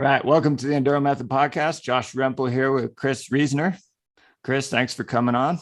Right. Welcome to the Enduro Method Podcast. Josh Rempel here with Chris Riesner. Chris, thanks for coming on.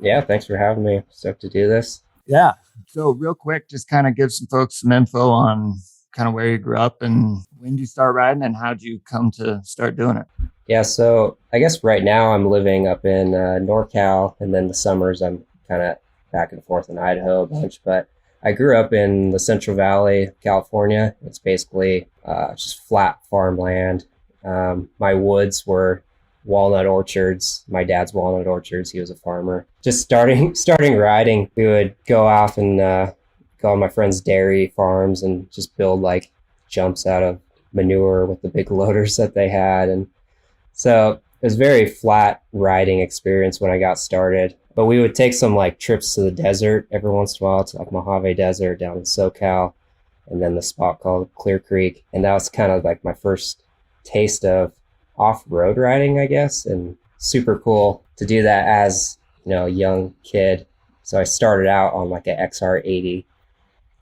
Yeah, thanks for having me. Stoked to do this. Yeah. So real quick, just kind of give some folks some info on kind of where you grew up and when did you start riding and how'd you come to start doing it? Yeah, so I guess right now I'm living up in NorCal, and then the summers I'm kind of back and forth in Idaho a bunch. But I grew up in the Central Valley, California. It's basically just flat farmland. My woods were walnut orchards. My dad's walnut orchards. He was a farmer. Just starting riding, we would go off and go on my friends' dairy farms and just build like jumps out of manure with the big loaders that they had. And so it was very flat riding experience when I got started. But we would take some like trips to the desert every once in a while, to like Mojave Desert down in SoCal, and then the spot called Clear Creek. And that was kind of like my first taste of off-road riding, I guess, and super cool to do that as, you know, a young kid. So I started out on like an XR80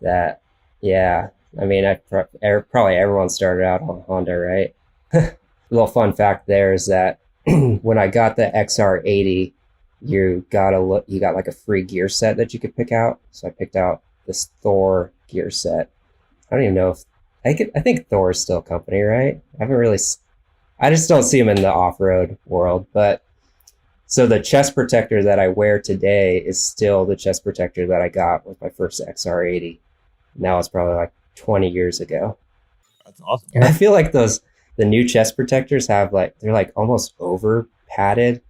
that, yeah, I mean, probably everyone started out on Honda, right? A little fun fact there is that when I got the XR80, you got like a free gear set that you could pick out. So I picked out this Thor gear set. I don't even know if I think Thor is still a company, right? I just don't see them in the off-road world. But so the chest protector that I wear today is still the chest protector that I got with my first XR80. Now it's probably like 20 years ago. That's awesome. And I feel like the new chest protectors they're like almost over padded.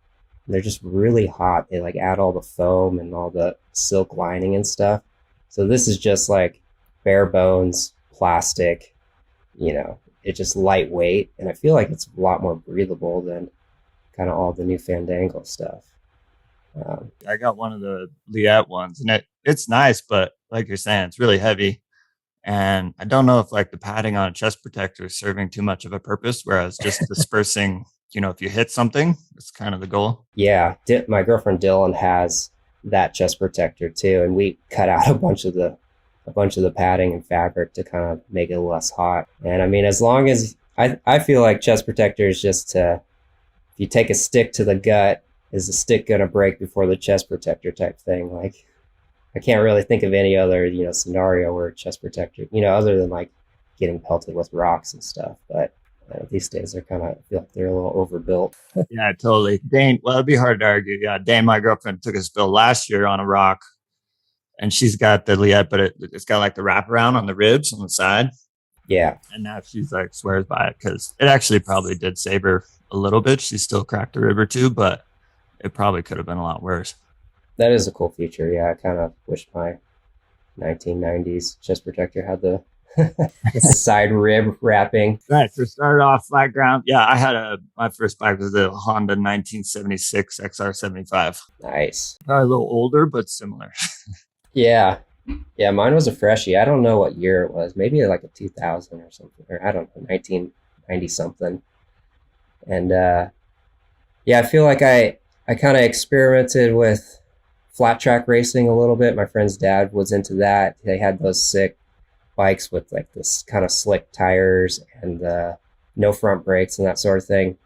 They're just really hot. They like add all the foam and all the silk lining and stuff. So this is just like bare bones plastic, you know, it's just lightweight. And I feel like it's a lot more breathable than kind of all the new Fandango stuff. I got one of the Liette ones and it's nice, but like you're saying, it's really heavy. And I don't know if like the padding on a chest protector is serving too much of a purpose, whereas just dispersing, you know, if you hit something, it's kind of the goal. Yeah. My girlfriend Dylan has that chest protector too. And we cut out a bunch of the padding and fabric to kind of make it less hot. And I mean, as long as I feel like chest protector is just if you take a stick to the gut, is the stick going to break before the chest protector type thing? Like, I can't really think of any other, you know, scenario where chest protector, you know, other than like getting pelted with rocks and stuff. But these days I feel like they're a little overbuilt. Yeah, totally. Dane, well, it'd be hard to argue. Yeah, Dane, my girlfriend, took a spill last year on a rock, and she's got the Liette, but it's got like the wraparound on the ribs on the side. Yeah. And now she's like swears by it because it actually probably did save her a little bit. She still cracked a rib or two, but it probably could have been a lot worse. That is a cool feature. Yeah, I kind of wish my 1990s chest protector had the side rib wrapping. Right. So started off flat ground. Yeah, I had my first bike was a Honda 1976 XR75. Nice. Probably a little older, but similar. Yeah. Yeah, mine was a freshie. I don't know what year it was. Maybe like a 2000 or something. Or I don't know, 1990 something. And yeah, I feel like I kind of experimented with flat track racing a little bit. My friend's dad was into that. They had those sick bikes with like this kind of slick tires and no front brakes and that sort of thing.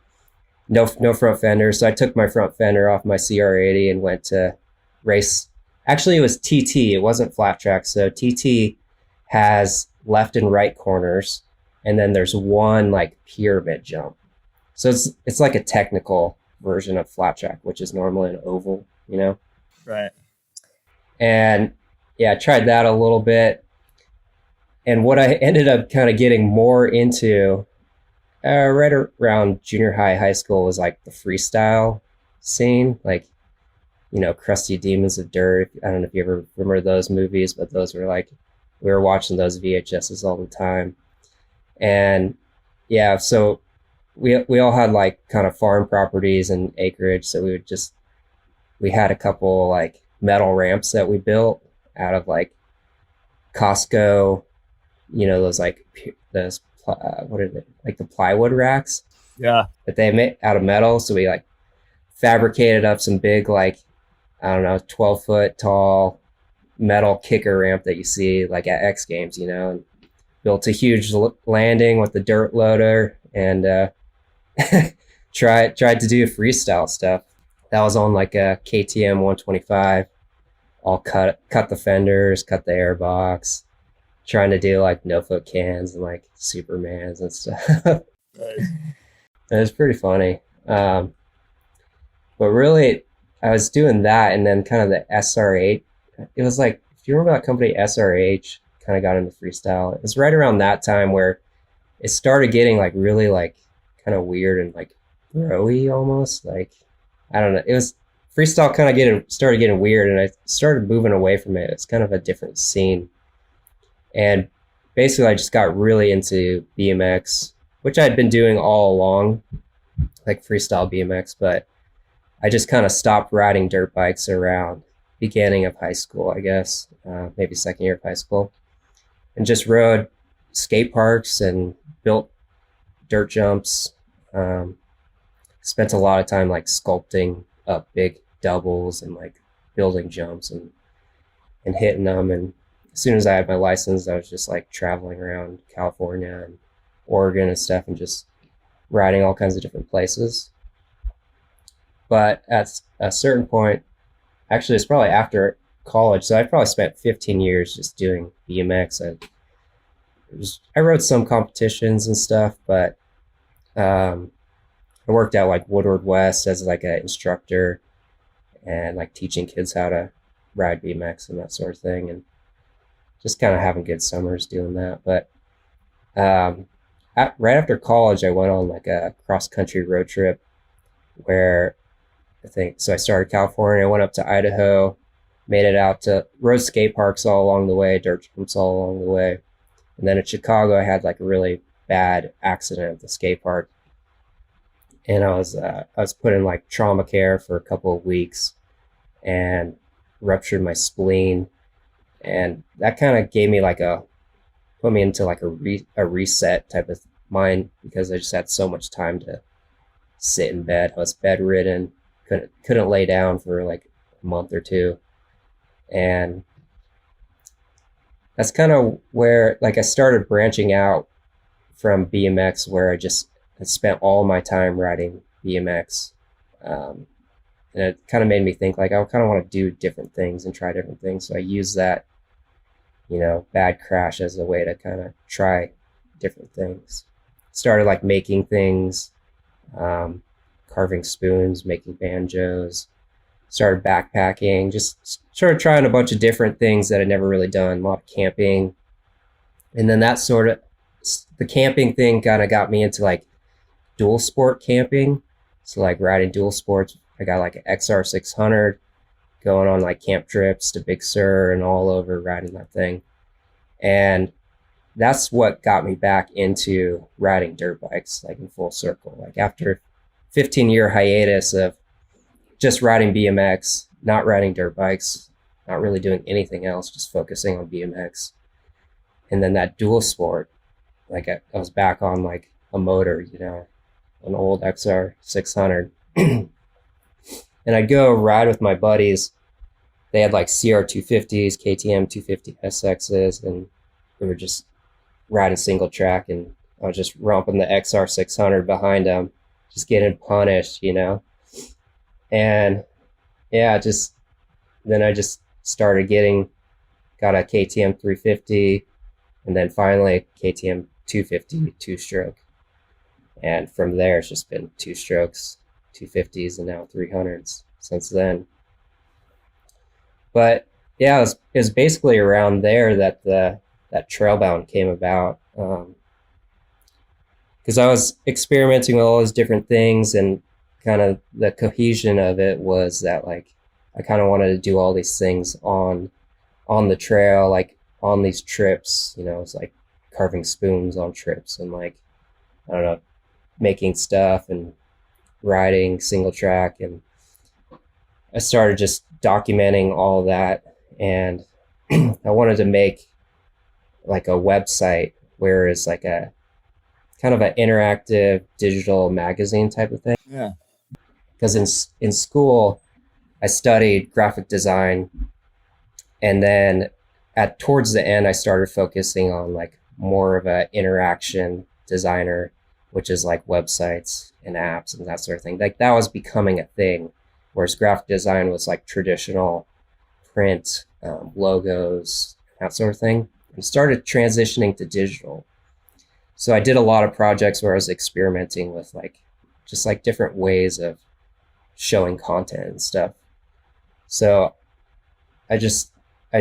No front fender. So I took my front fender off my CR80 and went to race. Actually, it was TT. It wasn't flat track. So TT has left and right corners, and then there's one like pyramid jump. So it's like a technical version of flat track, which is normally an oval, you know? Right. And yeah, I tried that a little bit. And what I ended up kind of getting more into right around junior high school was like the freestyle scene, like, you know, Crusty Demons of Dirt. I don't know if you ever remember those movies, but those were like, we were watching those VHSs all the time. And yeah, so we all had like kind of farm properties and acreage. So we had a couple like metal ramps that we built out of like Costco, you know, what are they, like the plywood racks? Yeah. That they made out of metal. So we like fabricated up some big, like, I don't know, 12-foot tall metal kicker ramp that you see like at X Games, you know, and built a huge landing with the dirt loader and tried to do freestyle stuff. That was on like a KTM 125, all cut the fenders, cut the airbox, trying to do like no foot cans and like Supermans and stuff. Nice. It was pretty funny. But really, I was doing that, and then kind of the SR8. It was like, if you remember that company SRH, kind of got into freestyle. It was right around that time where it started getting like really like kind of weird and like bro-y almost. Like, I don't know. It was freestyle kind of started getting weird, and I started moving away from it. It's kind of a different scene. And basically, I just got really into BMX, which I'd been doing all along, like freestyle BMX, but I just kind of stopped riding dirt bikes around beginning of high school, I guess, maybe second year of high school, and just rode skate parks and built dirt jumps. Spent a lot of time like sculpting up big doubles and like building jumps and hitting them. And as soon as I had my license, I was just like traveling around California and Oregon and stuff and just riding all kinds of different places. But at a certain point, actually, it's probably after college. So I probably spent 15 years just doing BMX. I rode some competitions and stuff, but I worked out like Woodward West as like an instructor and like teaching kids how to ride BMX and that sort of thing, and just kind of having good summers doing that. But right after college, I went on like a cross country road trip where I started California, I went up to Idaho, made it out to rode skate parks all along the way, dirt jumps all along the way. And then in Chicago, I had like a really bad accident at the skate park. And I was put in like trauma care for a couple of weeks and ruptured my spleen. And that kind of put me into like a reset type of mind, because I just had so much time to sit in bed. I was bedridden, couldn't lay down for like a month or two. And that's kind of where like I started branching out from BMX, where I spent all my time riding BMX. And it kind of made me think like I kind of want to do different things and try different things. So I use that, bad crash as a way to kind of try different things. Started like making things, carving spoons, making banjos, started backpacking, just started trying a bunch of different things that I'd never really done, a lot of camping. And then the camping thing kind of got me into like dual sport camping. So like riding dual sports. I got like an XR 600, going on like camp trips to Big Sur and all over, riding that thing. And that's what got me back into riding dirt bikes, like in full circle. Like after 15-year hiatus of just riding BMX, not riding dirt bikes, not really doing anything else, just focusing on BMX. And then that dual sport, like I was back on like a motor, an old XR 600. And I'd go ride with my buddies. They had like CR 250s, KTM 250 SXs, and we were just riding single track, and I was just romping the XR 600 behind them, just getting punished, And yeah, then I just started got a KTM 350, and then finally KTM 250 two-stroke. And from there, it's just been two strokes, 250s, and now 300s since then. But yeah, it was basically around there that that Trailbound came about, because I was experimenting with all those different things, and kind of the cohesion of it was that like I kind of wanted to do all these things on the trail, like on these trips. It's like carving spoons on trips, and like I don't know, making stuff and riding single track. And I started just documenting all that, and I wanted to make like a website where it's like a kind of an interactive digital magazine type of thing. Yeah. Because in school, I studied graphic design, and then towards the end, I started focusing on like more of an interaction designer which is like websites and apps and that sort of thing. Like that was becoming a thing, whereas graphic design was like traditional print, logos, that sort of thing, and started transitioning to digital. So I did a lot of projects where I was experimenting with like just like different ways of showing content and stuff. So I just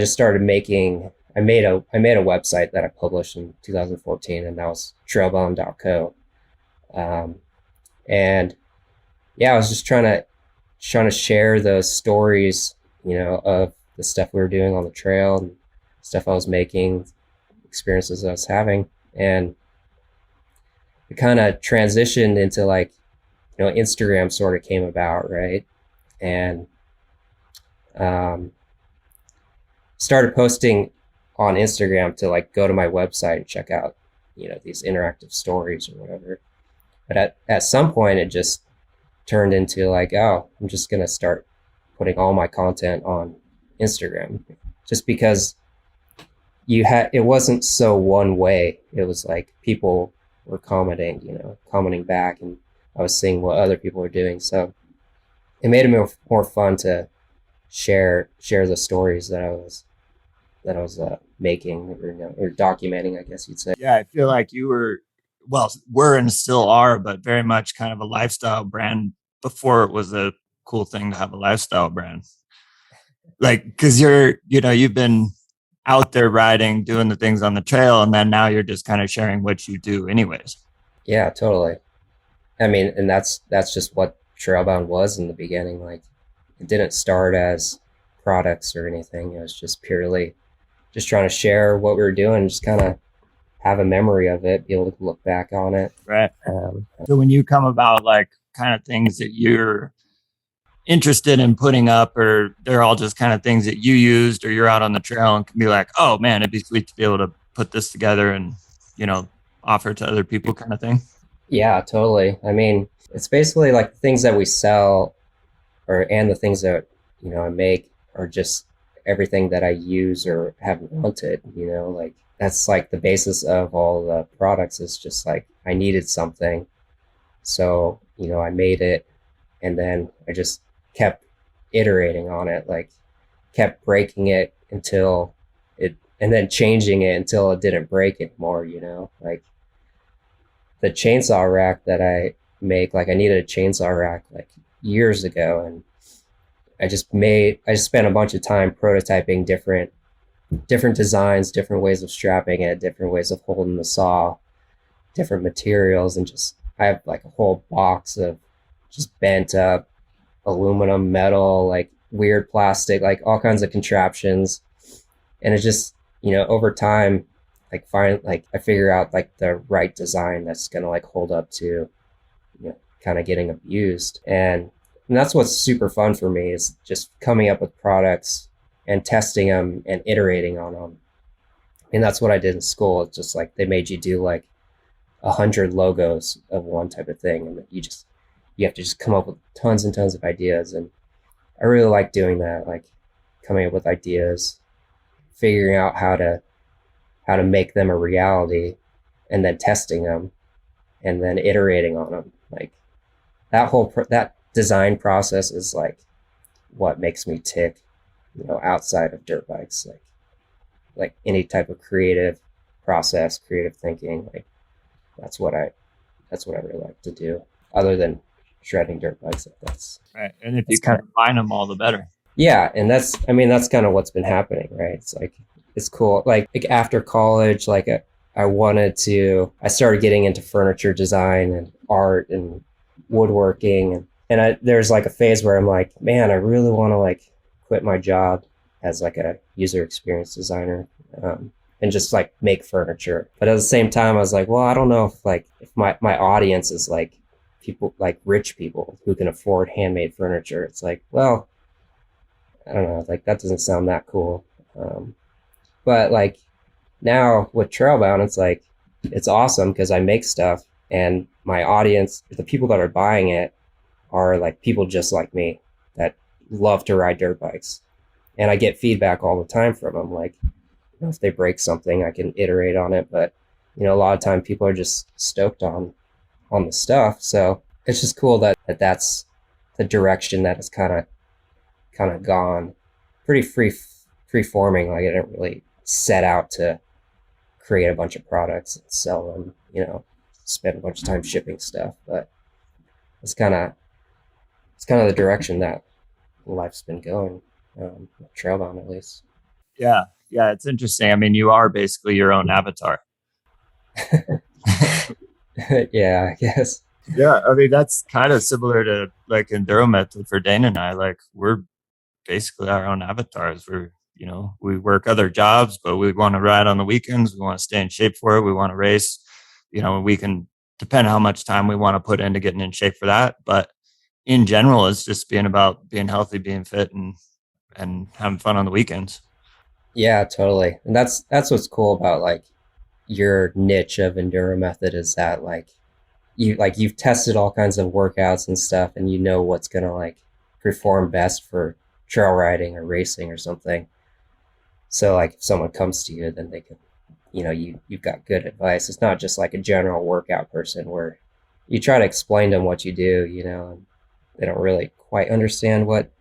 started making I made a website that I published in 2014, and that was Trailbound Co. Um, and yeah, I was just trying to share those stories, of the stuff we were doing on the trail and stuff I was making, experiences I was having, and it kind of transitioned into like, Instagram sort of came about, right? And um, started posting on Instagram to like go to my website and check out, these interactive stories or whatever. But at some point, it just turned into like, oh, I'm just gonna start putting all my content on Instagram, just because it wasn't so one way. It was like people were commenting back, and I was seeing what other people were doing. So it made it more fun to share the stories that I was making, or documenting, I guess you'd say. Yeah, I feel like you were and still are, but very much kind of a lifestyle brand before it was a cool thing to have a lifestyle brand. Like, because you've been out there riding, doing the things on the trail, and then now you're just kind of sharing what you do, anyways. Yeah, totally. I mean, and that's just what Trailbound was in the beginning. Like, it didn't start as products or anything. It was just purely just trying to share what we were doing, just kind of have a memory of it, be able to look back on it. Right. So when you come about like kind of things that you're interested in putting up, or they're all just kind of things that you used, or you're out on the trail and can be like, oh man, it'd be sweet to be able to put this together and, offer to other people kind of thing. Yeah, totally. I mean, it's basically like things that we sell, and the things that, I make are just everything that I use or have wanted, like that's like the basis of all the products. Is just like I needed something. So, I made it, and then I just kept iterating on it, like kept breaking it until it, and then changing it until it didn't break anymore, like the chainsaw rack that I make, like I needed a chainsaw rack like years ago, and I just spent a bunch of time prototyping different designs, different ways of strapping it, different ways of holding the saw, different materials, and just I have like a whole box of just bent up aluminum, metal, like weird plastic, like all kinds of contraptions. And it just, over time, I figure out like the right design that's gonna like hold up to, kind of getting abused. And that's what's super fun for me, is just coming up with products and testing them and iterating on them. And that's what I did in school. It's just like they made you do like 100 logos of one type of thing, and you have to just come up with tons and tons of ideas. And I really like doing that, like coming up with ideas, figuring out how to make them a reality, and then testing them, and then iterating on them. Like that design process is like what makes me tick, outside of dirt bikes, like any type of creative process, creative thinking. Like that's what I really like to do, other than shredding dirt bikes. That's right. And if you kind of find them, all the better. Yeah, and that's kind of what's been happening, right? It's like it's cool. Like after college, like I started getting into furniture design and art and woodworking, and there's like a phase where I'm like, man, I really want to like quit my job as like a user experience designer, and just like make furniture. But at the same time, I was like, well, I don't know if my audience is like people, like rich people who can afford handmade furniture. It's like, well, I don't know, like that doesn't sound that cool. But like now with Trailbound, it's like it's awesome because I make stuff, and my audience, the people that are buying it, are like people just like me that love to ride dirt bikes. And I get feedback all the time from them. Like, if they break something, I can iterate on it. But, a lot of time people are just stoked on on the stuff. So it's just cool that's the direction that has kind of gone. Pretty free forming. Like I didn't really set out to create a bunch of products and sell them, spend a bunch of time shipping stuff. But it's kind of the direction that life's been going, Trailbound at least. Yeah. Yeah. It's interesting. I mean, you are basically your own avatar. Yeah, I guess. Yeah. I mean, that's kind of similar to like Enduro Method for Dane and I. Like, we're basically our own avatars. We work other jobs, but we want to ride on the weekends. We want to stay in shape for it. We want to race. We can depend how much time we want to put into getting in shape for that. But in general, it's just being about being healthy, being fit, and having fun on the weekends. Yeah, totally. And that's what's cool about like your niche of Enduro Method is that you've tested all kinds of workouts and stuff, and you know what's gonna like perform best for trail riding or racing or something. So like if someone comes to you, then they can, you've got good advice. It's not just like a general workout person where you try to explain to them what you do, and they don't really quite understand what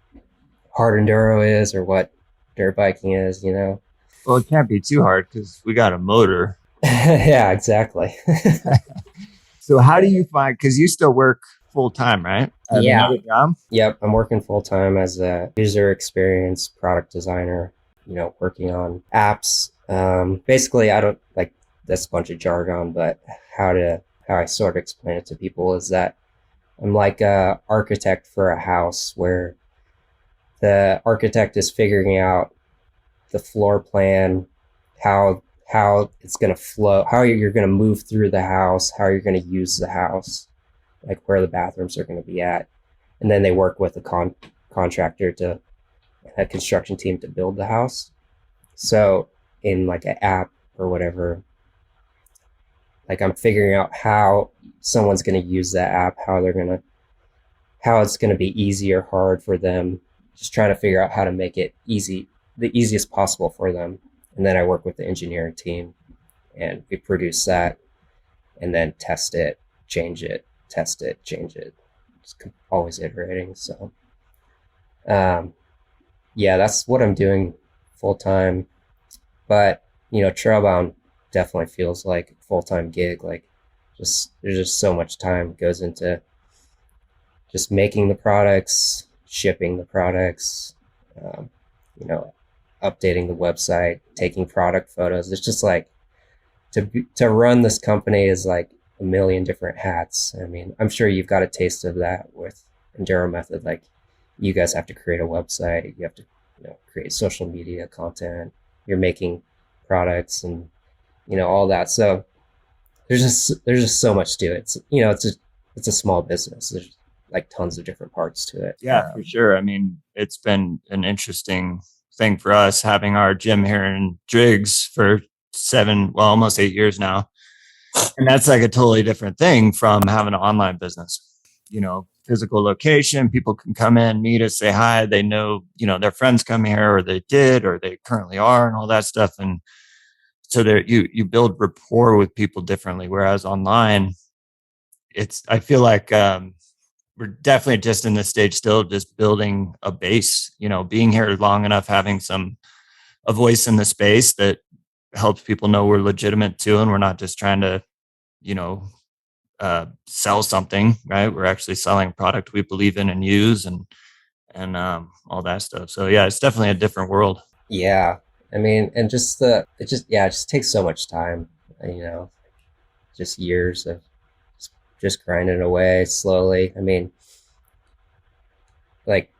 hard enduro is or what dirt biking is. Well, it can't be too hard because we got a motor. Yeah, exactly. So how do you find, because you still work full time, right? At Yeah. another job? Yep. I'm working full time as a user experience product designer, working on apps. Basically, I don't like this bunch of jargon, but how I sort of explain it to people is that I'm like a architect for a house where the architect is figuring out the floor plan, how it's going to flow, how you're going to move through the house, how you're going to use the house, like where the bathrooms are going to be at. And then they work with a contractor to a construction team to build the house. So in like an app or whatever, like I'm figuring out how someone's going to use that app, how it's going to be easy or hard for them. Just trying to figure out how to make it easy, the easiest possible for them. And then I work with the engineering team and we produce that and then test it, change it, test it, change it. Just always iterating. So, yeah, that's what I'm doing full time. But, Trailbound definitely feels like a full time gig. Like, there's just so much time goes into just making the products, shipping the products, um, you know, updating the website, taking product photos. It's just like to run this company is like a million different hats. I mean, I'm sure you've got a taste of that with Enduro Method. Like, you guys have to create a website, you have to, create social media content. You're making products and all that. So there's just so much to it. It's a small business. There's like tons of different parts to it. Yeah, for sure. I mean, it's been an interesting thing for us having our gym here in Driggs for almost 8 years now. And that's like a totally different thing from having an online business. Physical location, people can come in, meet us, say hi. They know, their friends come here or they did, or they currently are and all that stuff. And so there you build rapport with people differently. Whereas online, I feel like, we're definitely just in this stage still of just building a base, being here long enough, having a voice in the space that helps people know we're legitimate too. And we're not just trying to, you know, sell something, right? We're actually selling a product we believe in and use and all that stuff. So yeah, it's definitely a different world. Yeah. I mean, and it just takes so much time, you know, just years of just grinding away slowly. I mean, like,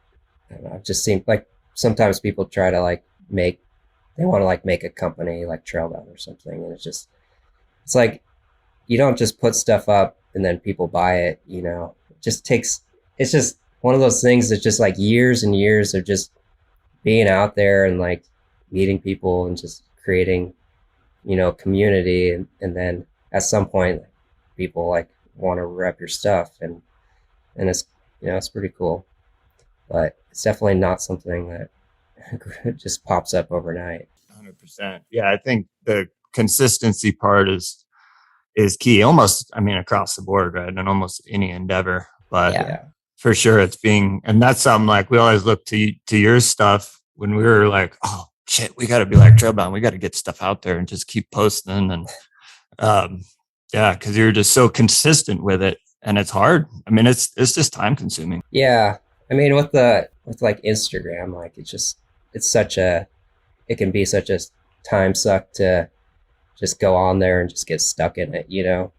I don't know, I've just seen like sometimes people try to they want to like make a company like Trailbound or something. And it's like, you don't just put stuff up and then people buy it. It's just one of those things that's just like years and years of just being out there and like meeting people and just creating, community. And then at some point, people like want to rep your stuff and it's pretty cool, but it's definitely not something that just pops up overnight. 100%. Yeah, I think the consistency part is is key almost, I mean, across the board, right? And almost any endeavor, but Yeah. for sure it's being, and that's something like we always look to your stuff when we were like, oh shit, we got to be like Trailbound. We got to get stuff out there and just keep posting. And yeah, because you're just so consistent with it, and it's hard. I mean, it's just time consuming. Yeah. I mean, with like Instagram, like it can be such a time suck to just go on there and just get stuck in it, you know?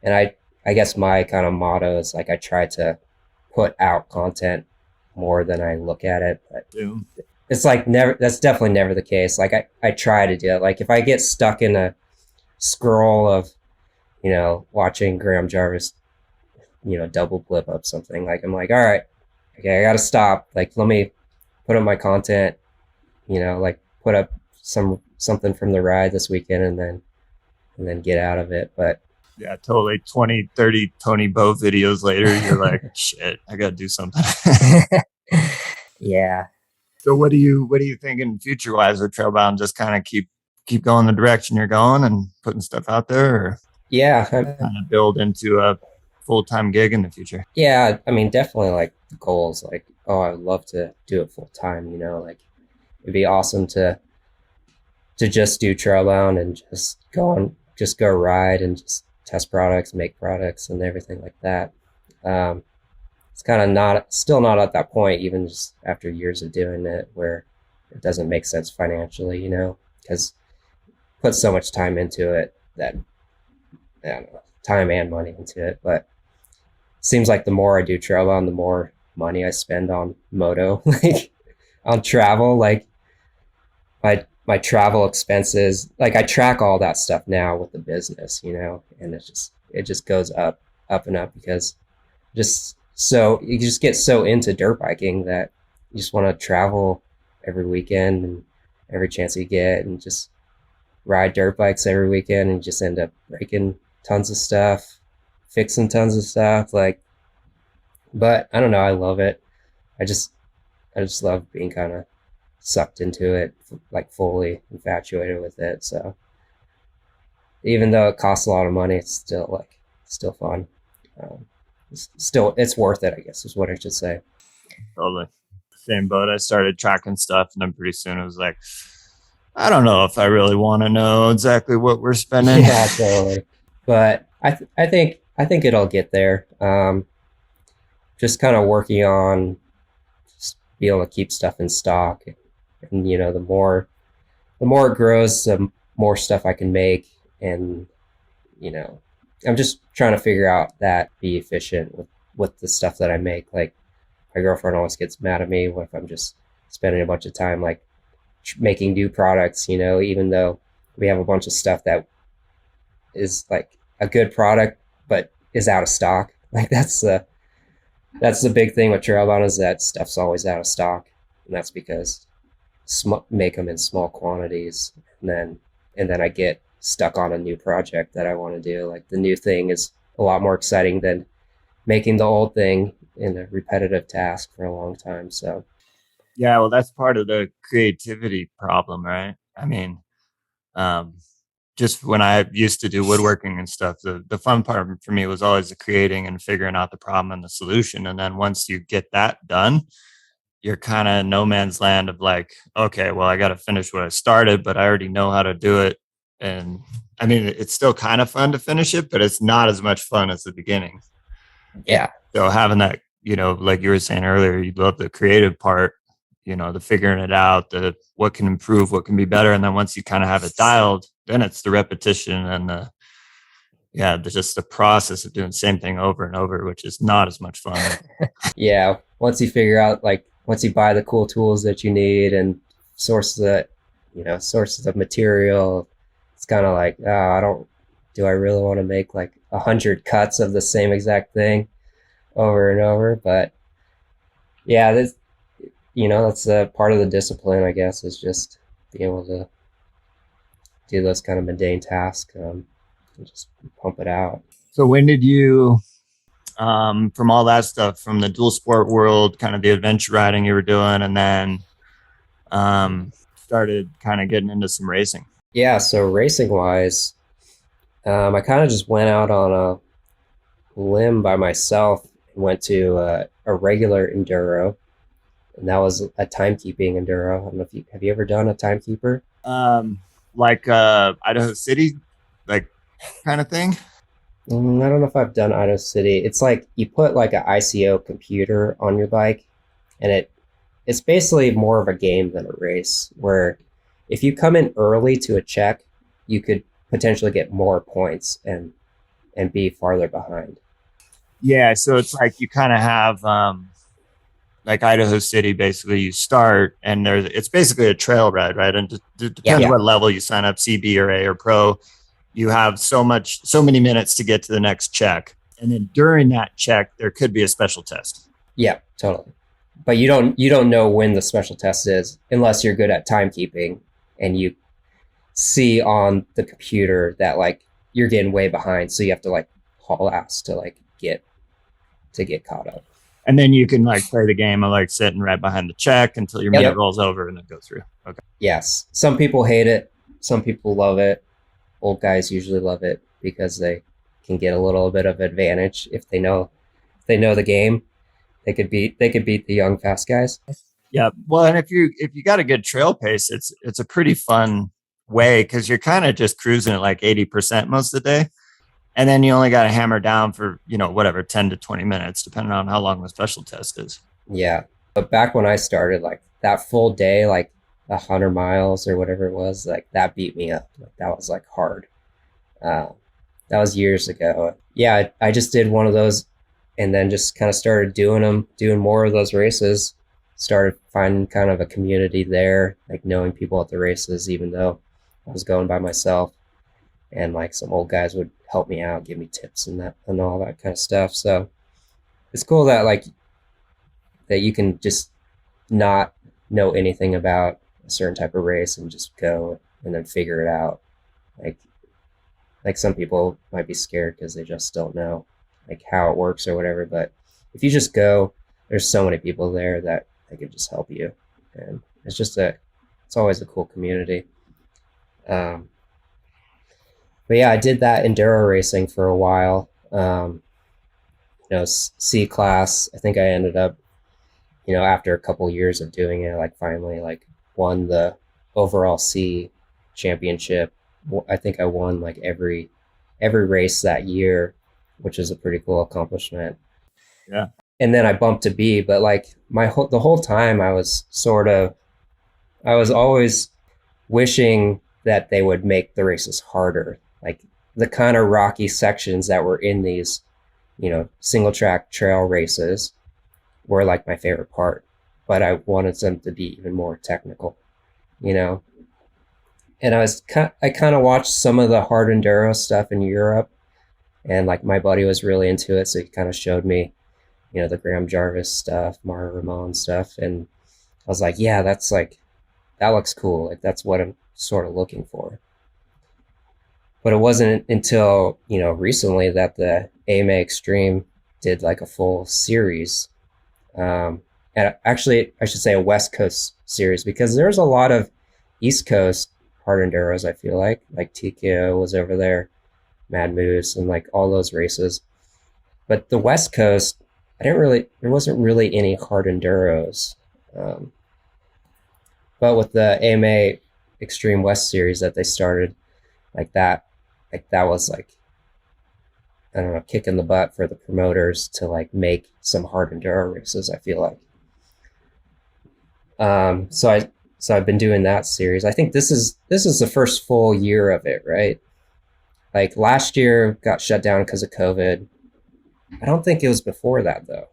And I guess my kind of motto is like, I try to put out content more than I look at it, but it's like that's definitely never the case. Like I try to do it. Like if I get stuck in a scroll of, you know, watching Graham Jarvis, you know, double blip up something, like I'm like, all right, okay, I gotta stop. Like, let me put up my content, you know, like put up something from the ride this weekend and then get out of it. But yeah, totally. 20, 30 Tony Bow videos later, you're like, shit, I got to do something. Yeah. So what are you thinking future wise with Trailbound? Just kind of keep going the direction you're going and putting stuff out there, or yeah, kind of build into a full-time gig in the future? Yeah, I mean, definitely like the goals, like, oh, I would love to do it full time, you know, like it'd be awesome to just do Trailbound and just go ride and just test products, make products and everything like that. It's kind of still not at that point, even just after years of doing it, where it doesn't make sense financially, you know, because put so much time into it that, I don't know, time and money into it. But it seems like the more I do Trailbound, the more money I spend on moto, like on travel, like my travel expenses, like I track all that stuff now with the business, you know, and it just goes up and up because you just get so into dirt biking that you just want to travel every weekend and every chance you get and just ride dirt bikes every weekend and just end up breaking tons of stuff, fixing tons of stuff. Like, but I don't know. I love it. I just love being kind of sucked into it, like fully infatuated with it. So even though it costs a lot of money, it's still fun. It's worth it, I guess is what I should say. Totally. Same boat. I started tracking stuff and then pretty soon it was like, I don't know if I really want to know exactly what we're spending. Yeah, totally. But I think it'll get there. Just kind of working on just being able to keep stuff in stock, and you know, the more it grows, the more stuff I can make, and you know, I'm just trying to figure out that be efficient with the stuff that I make. Like my girlfriend always gets mad at me if I'm just spending a bunch of time like making new products, you know, even though we have a bunch of stuff that is like a good product but is out of stock. Like that's the big thing with Trailbound, is that stuff's always out of stock, and that's because make them in small quantities, and then I get stuck on a new project that I want to do. Like the new thing is a lot more exciting than making the old thing in a repetitive task for a long time. So yeah, well, that's part of the creativity problem, right? I mean, just when I used to do woodworking and stuff, the fun part for me was always the creating and figuring out the problem and the solution. And then once you get that done, you're kind of no man's land of like, okay, well, I got to finish what I started, but I already know how to do it. And I mean, it's still kind of fun to finish it, but it's not as much fun as the beginning. Yeah. So having that, you know, like you were saying earlier, you love the creative part, you know, the figuring it out, the what can improve, what can be better. And then once you kind of have it dialed, then it's the repetition and just the process of doing the same thing over and over, which is not as much fun. yeah, once you buy the cool tools that you need and sources of material, it's kind of like, do I really want to make like 100 cuts of the same exact thing over and over? But yeah, that's a part of the discipline, I guess, is just being able to do those kind of mundane tasks and just pump it out. So when did you, from all that stuff, from the dual sport world, kind of the adventure riding you were doing, and then started kind of getting into some racing? Yeah, so racing wise, I kind of just went out on a limb by myself and went to a regular enduro, and that was a timekeeping enduro. I don't know if you have you ever done a timekeeper. Um, Idaho City, like kind of thing. I don't know if I've done Idaho City. It's like you put like an ICO computer on your bike, and it's basically more of a game than a race. Where if you come in early to a check, you could potentially get more points and be farther behind. Yeah, so it's like you kind of have like Idaho City, basically you start and it's basically a trail ride, right? And it Yeah, depends what level you sign up, CB or A or Pro. You have so many minutes to get to the next check. And then during that check, there could be a special test. yeah, totally. But you don't know when the special test is unless you're good at timekeeping and you see on the computer that like you're getting way behind, so you have to like haul ass to like get caught up. And then you can like play the game of like sitting right behind the check until your minute Yep. rolls over and then go through. Okay. Yes. Some people hate it. Some people love it. Old guys usually love it because they can get a little bit of advantage if they know the game. They could beat the young fast guys. Yeah. Well, and if you got a good trail pace, it's a pretty fun way because you're kind of just cruising at like 80% most of the day. And then you only got to hammer down for, whatever, 10 to 20 minutes, depending on how long the special test is. Yeah. But back when I started, like that full day, like 100 miles or whatever it was, like that beat me up. Like that was like hard. Uh, that was years ago. Yeah, I just did one of those and then just kind of started doing more of those races. Started finding kind of a community there, like knowing people at the races, even though I was going by myself. And like some old guys would help me out, give me tips and that and all that kind of stuff. So it's cool that like that you can just not know anything about a certain type of race and just go and then figure it out. Like like some people might be scared because they just don't know like how it works or whatever. But if you just go, there's so many people there that they could just help you, and it's always a cool community. Um, but yeah, I did that enduro racing for a while. C class. I think I ended up, after a couple years of doing it, like finally like won the overall C championship. I think I won like every race that year, which is a pretty cool accomplishment. Yeah. And then I bumped to B, but like the whole time I was always wishing that they would make the races harder. Like the kind of rocky sections that were in these, single track trail races were like my favorite part, but I wanted them to be even more technical, you know. And I kind of watched some of the hard enduro stuff in Europe, and like my buddy was really into it, so he kind of showed me, the Graham Jarvis stuff, Mara Ramon stuff, and I was like, yeah, that looks cool. Like that's what I'm sort of looking for. But it wasn't until recently that the AMA Extreme did like a full series, and actually I should say a West Coast series because there's a lot of East Coast hard enduros. I feel like TKO was over there, Mad Moose, and like all those races. But the West Coast, there wasn't really any hard enduros. Um, but with the AMA Extreme West series that they started, like that was like, I don't know, kicking the butt for the promoters to like make some hard enduro races. I feel like. Um, so I so I've been doing that series. I think this is the first full year of it, right? Like last year got shut down because of COVID. I don't think it was before that though.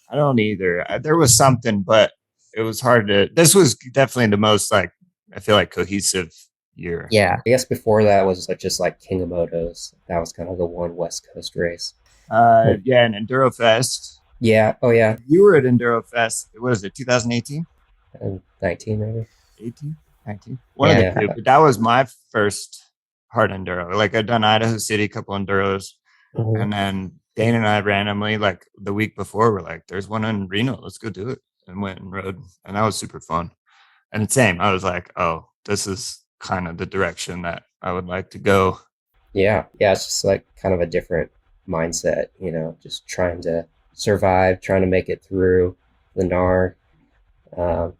I don't either. There was something, but it was hard to. This was definitely the most like I feel like cohesive year. Yeah, I guess before that was like just like King of Motos. That was kind of the one West Coast race. Yeah, and Enduro Fest. Yeah. Oh yeah. You were at Enduro Fest. What is it? 2018, And 19 maybe. 18, 19. One of Yeah. the two. Yeah. But that was my first hard enduro. Like I'd done Idaho City, a couple enduros, Mhm. and then Dane and I randomly, like the week before, were like, "There's one in Reno. Let's go do it." And went and rode, and that was super fun. And the same, I was like, "Oh, this is kind of the direction that I would like to go." Yeah, it's just like kind of a different mindset, just trying to survive, trying to make it through the NAR. Um,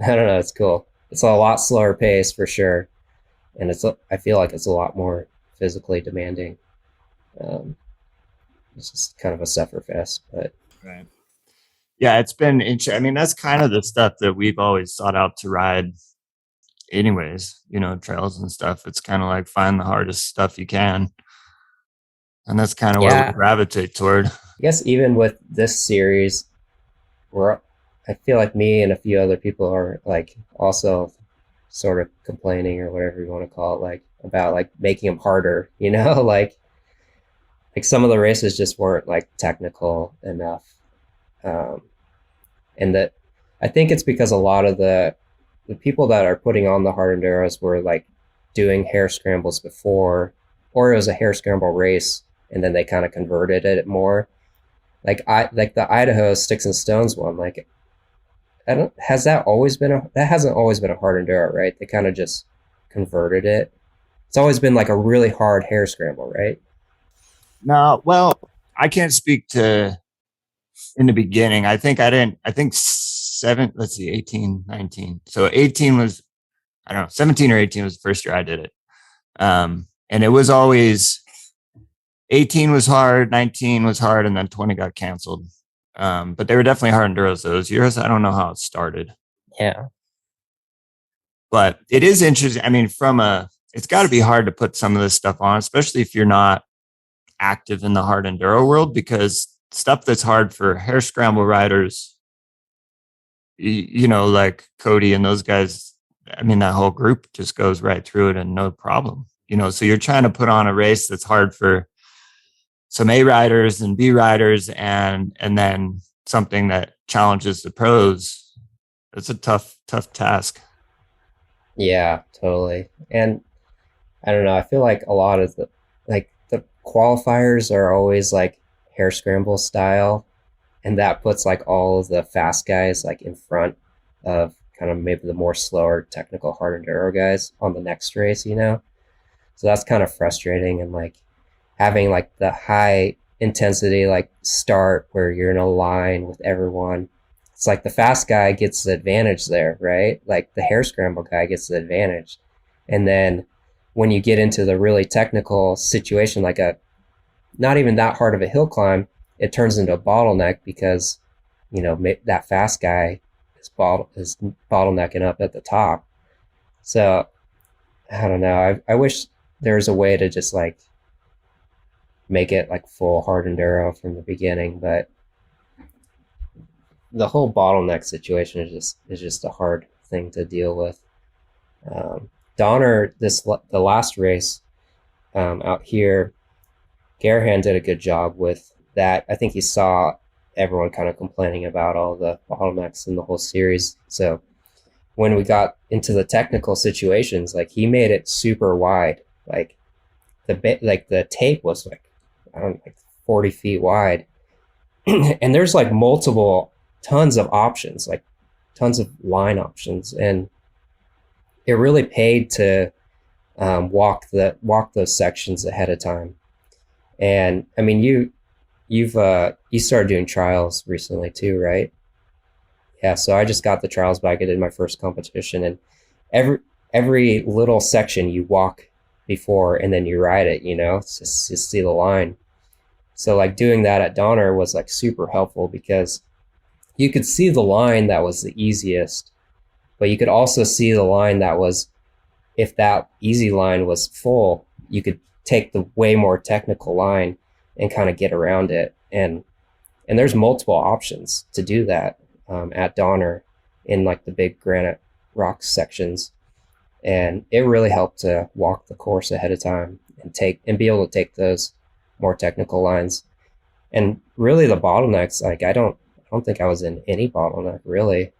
I don't know, it's cool. It's a lot slower pace for sure, and I feel like it's a lot more physically demanding. Um, it's just kind of a suffer fest, but Right. Yeah, it's been I mean, that's kind of the stuff that we've always sought out to ride anyways, trails and stuff. It's kind of like find the hardest stuff you can. And that's kind of where we yeah, gravitate toward. I guess even with this series, we're I feel like me and a few other people are like also sort of complaining or whatever you want to call it, like about like making them harder, like some of the races just weren't like technical enough, um, and that I think it's because a lot of the people that are putting on the hard enduros were like doing hair scrambles before, or it was a hair scramble race, and then they kind of converted it more. Like the Idaho Sticks and Stones one, like I don't has that always been a that hasn't always been a hard enduro, right? They kind of just converted it. It's always been like a really hard hair scramble, right? No, well, I can't speak to in the beginning. I think let's see, 18, 19. So 18 was, I don't know, 17 or 18 was the first year I did it. And it was always 18 was hard, 19 was hard, and then 20 got canceled. But they were definitely hard enduros those years. I don't know how it started, Yeah. but it is interesting. I mean, it's got to be hard to put some of this stuff on, especially if you're not active in the hard enduro world, because stuff that's hard for hair scramble riders, like Cody and those guys, I mean, that whole group just goes right through it and no problem. So you're trying to put on a race that's hard for some A riders and B riders, and then something that challenges the pros. It's a tough task. Yeah, totally. And I don't know, I feel like a lot of the qualifiers are always like hair scramble style, and that puts like all of the fast guys like in front of kind of maybe the more slower technical hard enduro guys on the next race. So that's kind of frustrating, and like having like the high intensity like start where you're in a line with everyone. It's like the fast guy gets the advantage there, right? Like the hair scramble guy gets the advantage. And then when you get into the really technical situation, like a not even that hard of a hill climb, it turns into a bottleneck because, that fast guy is bottlenecking up at the top. So I don't know. I wish there was a way to just like make it like full hard enduro from the beginning, but the whole bottleneck situation is just a hard thing to deal with. Donner, the last race out here, Garahan did a good job with that. I think he saw everyone kind of complaining about all the bottlenecks in the whole series. So when we got into the technical situations, like he made it super wide. Like the tape was like I don't know, like 40 feet wide, and there's like multiple tons of options, like tons of line options, and it really paid to walk those sections ahead of time. And I mean, you started doing trials recently too, right? Yeah. So I just got the trials bike. I did my first competition, and every every little section you walk before and then you ride it. It's just see the line. So like doing that at Donner was like super helpful because you could see the line that was the easiest, but you could also see the line that was, if that easy line was full, you could take the way more technical line and kind of get around it. And there's multiple options to do that at Donner in like the big granite rock sections. And it really helped to walk the course ahead of time and be able to take those more technical lines. And really the bottlenecks, like I don't think I was in any bottleneck really.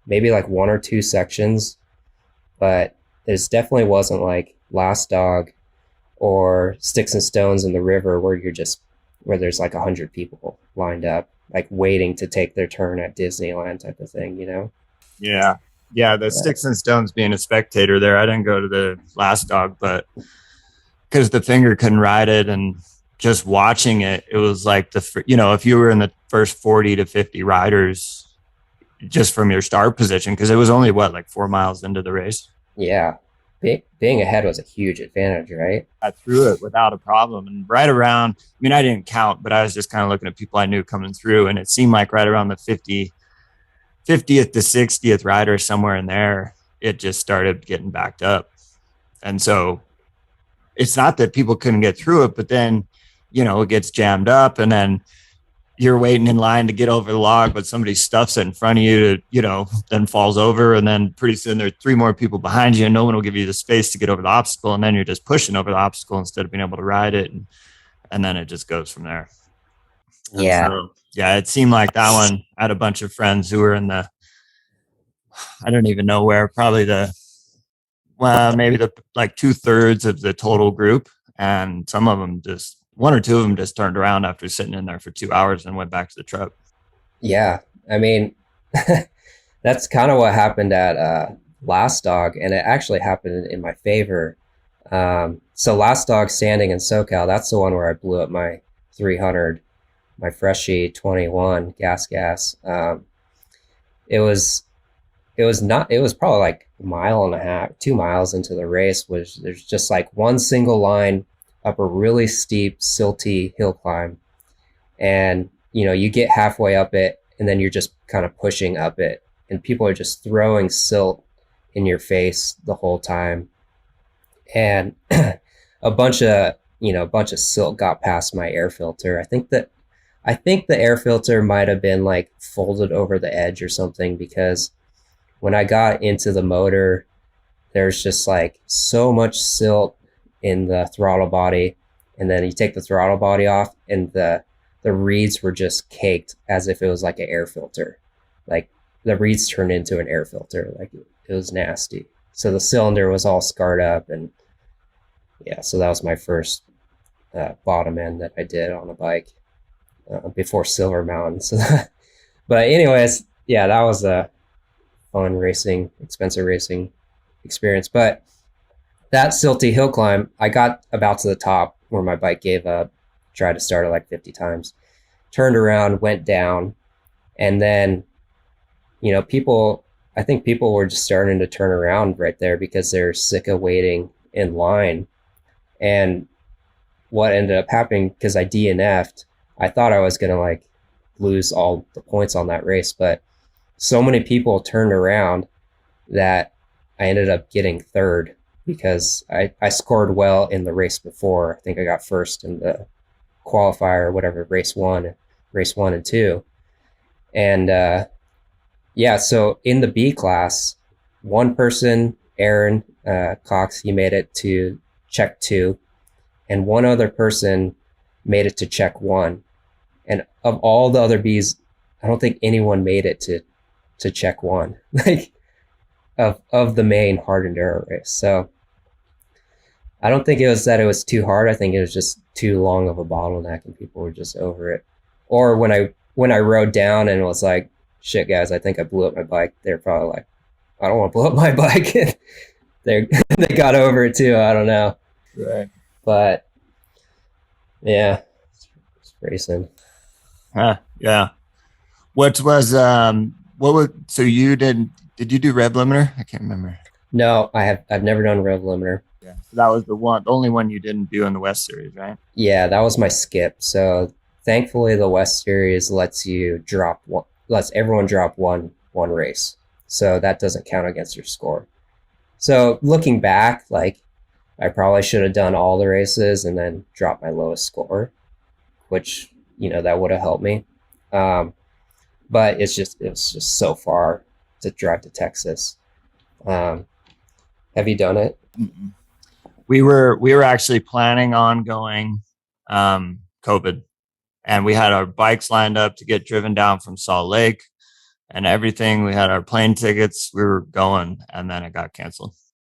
Maybe like one or two sections, but it definitely wasn't like Last Dog or Sticks and Stones in the river where there's like 100 people lined up, like waiting to take their turn at Disneyland type of thing. Yeah. Yeah. The Uh, Sticks and Stones being a spectator there. I didn't go to the Last Dog, but because the finger couldn't ride it, and just watching it, it was like if you were in the first 40 to 50 riders just from your start position, because it was only like 4 miles into the race. Yeah. Being ahead was a huge advantage, right? I threw it without a problem. And right around, I mean, I didn't count, but I was just kind of looking at people I knew coming through. And it seemed like right around the 50th to 60th rider, somewhere in there, it just started getting backed up. And so it's not that people couldn't get through it, but then, it gets jammed up, and then you're waiting in line to get over the log, but somebody stuffs it in front of you to, then falls over. And then pretty soon there's 3 more people behind you, and no one will give you the space to get over the obstacle. And then you're just pushing over the obstacle instead of being able to ride it. And then it just goes from there. Yeah. So, yeah, it seemed like that one. I had a bunch of friends who were in I don't even know where, probably maybe like 2/3 of the total group. And some of them just, 1 or 2 of them just turned around after sitting in there for 2 hours and went back to the truck. Yeah. I mean, that's kind of what happened at Last Dog, and it actually happened in my favor. So Last Dog standing in SoCal, that's the one where I blew up my 300, my Freshie 21 gas. It was probably like a mile and a half, 2 miles into the race, which there's just like one single line up a really steep, silty hill climb. And, you get halfway up it, and then you're just kind of pushing up it. And people are just throwing silt in your face the whole time. And a bunch of silt got past my air filter. I think the air filter might have been like folded over the edge or something, because when I got into the motor, there's just like so much silt in the throttle body, and then you take the throttle body off, and the reeds were just caked as if it was like an air filter. Like the reeds turned into an air filter. Like it was nasty. So the cylinder was all scarred up, and yeah, so that was my first bottom end that I did on a bike before Silver Mountain. So but anyways, yeah, that was a fun expensive racing experience. But that silty hill climb, I got about to the top where my bike gave up, tried to start it like 50 times, turned around, went down, and then, I think people were just starting to turn around right there because they're sick of waiting in line. And what ended up happening, because I DNF'd, I thought I was going to like lose all the points on that race, but so many people turned around that I ended up getting third, because I scored well in the race before. I think I got first in the qualifier or whatever, race one and two. And yeah, so in the B class, one person, Aaron Cox, he made it to check 2, and one other person made it to check 1. And of all the other Bs, I don't think anyone made it to check 1, like of the main hard enduro race. So I don't think it was that it was too hard. I think it was just too long of a bottleneck, and people were just over it. Or when I rode down and was like, shit guys, I think I blew up my bike, they're probably like, I don't want to blow up my bike. They got over it too. I don't know. Right. But yeah, it's racing. Yeah. So did you do rev limiter? I can't remember. No, I've never done rev limiter. Yeah. So that was the only one you didn't do in the West Series, right? Yeah, that was my skip. So thankfully the West Series lets everyone drop one race. So that doesn't count against your score. So looking back, like I probably should have done all the races and then dropped my lowest score, which, that would have helped me. But it was just so far to drive to Texas. Have you done it? Mm-mm. We were actually planning on going COVID, and we had our bikes lined up to get driven down from Salt Lake and everything. We had our plane tickets. We were going, and then it got canceled.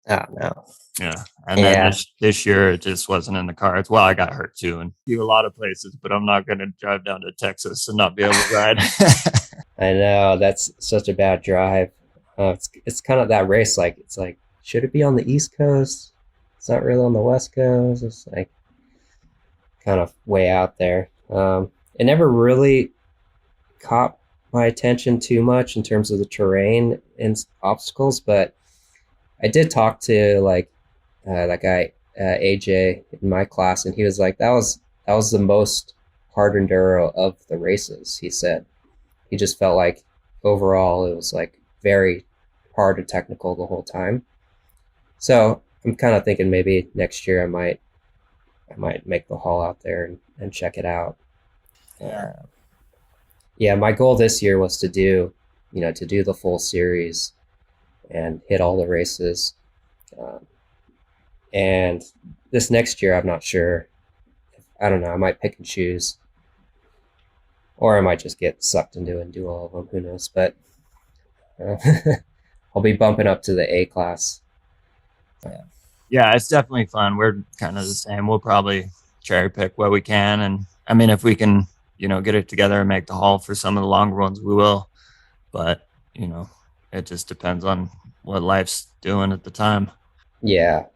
Oh no. Yeah. And then this year it just wasn't in the cards. Well, I got hurt too, and do a lot of places, but I'm not going to drive down to Texas and not be able to ride. I know, that's such a bad drive. It's kind of that race. Like, it's like, should it be on the East Coast? It's not really on the West Coast. It's like kind of way out there. It never really caught my attention too much in terms of the terrain and obstacles, but I did talk to like that guy AJ in my class, and he was like, that was the most hard enduro of the races. He said he just felt like overall it was like very hard and technical the whole time. So I'm kind of thinking maybe next year I might make the haul out there and check it out. Yeah. Yeah, my goal this year was to do the full series and hit all the races. Um, and this next year, I'm not sure. I don't know. I might pick and choose, or I might just get sucked into it and do all of them. Who knows? But uh, I'll be bumping up to the A class. Yeah, it's definitely fun. We're kind of the same. We'll probably cherry pick what we can. And I mean, if we can, get it together and make the haul for some of the longer ones, we will. But, it just depends on what life's doing at the time. Yeah,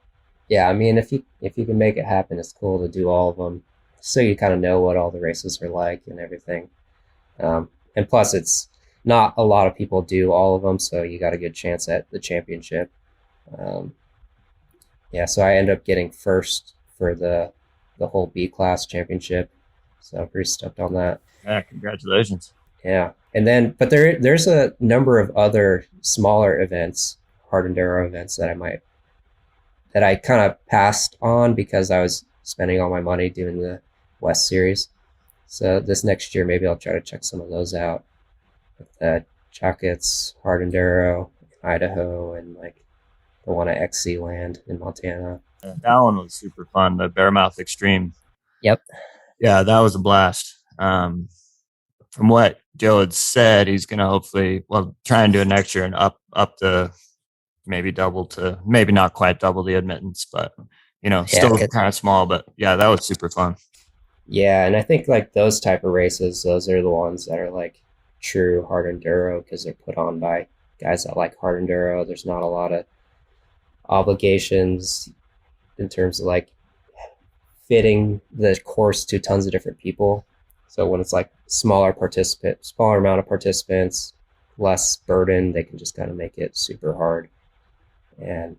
yeah. I mean, if you can make it happen, it's cool to do all of them, so you kind of know what all the races are like and everything. And plus, it's not a lot of people do all of them, so you got a good chance at the championship. Um, yeah, so I end up getting first for the whole B class championship, so I'm pretty stoked on that. Yeah, congratulations. Yeah, and then but there's a number of other smaller events, hard enduro events that I kind of passed on because I was spending all my money doing the West Series. So this next year, maybe I'll try to check some of those out. The Jackets, Hard Enduro, in Idaho, and like the one at XC Land in Montana. That one was super fun. The Bearmouth Extreme. Yep. Yeah, that was a blast. From what Joe had said, he's going to hopefully, try and do it next year and up the maybe double to maybe not quite double the admittance, but Yeah. still kind of small. But yeah, that was super fun. Yeah, and I think like those type of races, those are the ones that are like true hard enduro because they're put on by guys that like hard enduro. There's not a lot of obligations in terms of like fitting the course to tons of different people. So when it's like smaller amount of participants, less burden, they can just kind of make it super hard. And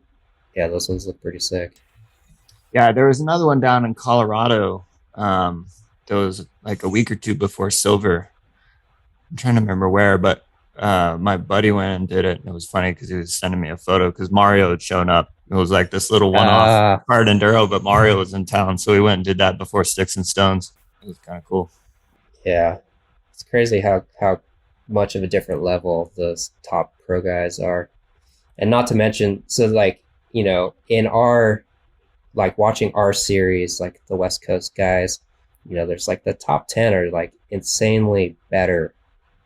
yeah, those ones look pretty sick. Yeah, there was another one down in Colorado. Um, there was like a week or two before Silver. I'm trying to remember where, but my buddy went and did it. And it was funny because he was sending me a photo because Mario had shown up. It was like this little one-off Uh hard enduro, but Mario was in town, so we went and did that before Sticks and Stones. It was kind of cool. yeah. It's crazy how much of a different level those top pro guys are. And not to mention, so like, in our like watching our series, like the West Coast guys, there's like the top 10 are like insanely better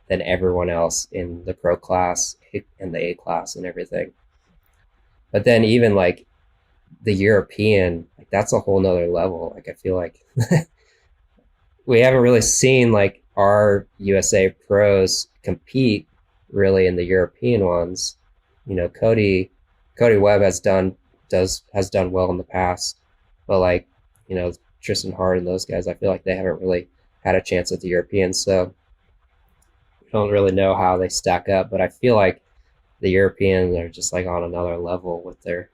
than everyone else in the pro class and the A class and everything. But then even like the European, like that's a whole nother level. Like I feel like we haven't really seen like our USA pros compete really in the European ones. Cody Webb has done well in the past, but like Tristan Hart and those guys, I feel like they haven't really had a chance at the Europeans. So I don't really know how they stack up, but I feel like the Europeans are just like on another level with their,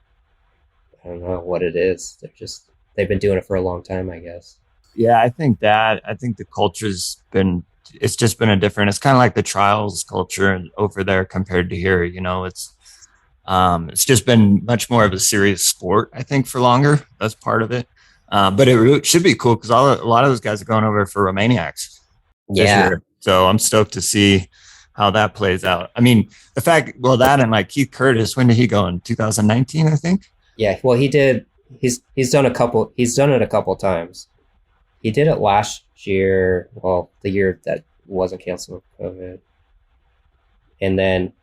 I don't know what it is. They've been doing it for a long time, I guess. Yeah, I think the culture's it's just been a different. It's kind of like the trials culture over there compared to here. It's just been much more of a serious sport, I think, for longer. That's part of it. But it should be cool because a lot of those guys are going over for Romaniacs this Yeah, year. So I'm stoked to see how that plays out. I mean, that and like Keith Curtis, when did he go in 2019, I think? yeah. Well, he did. He's done a couple. He's done it a couple times. He did it last year. Well, the year that wasn't canceled with COVID, and then,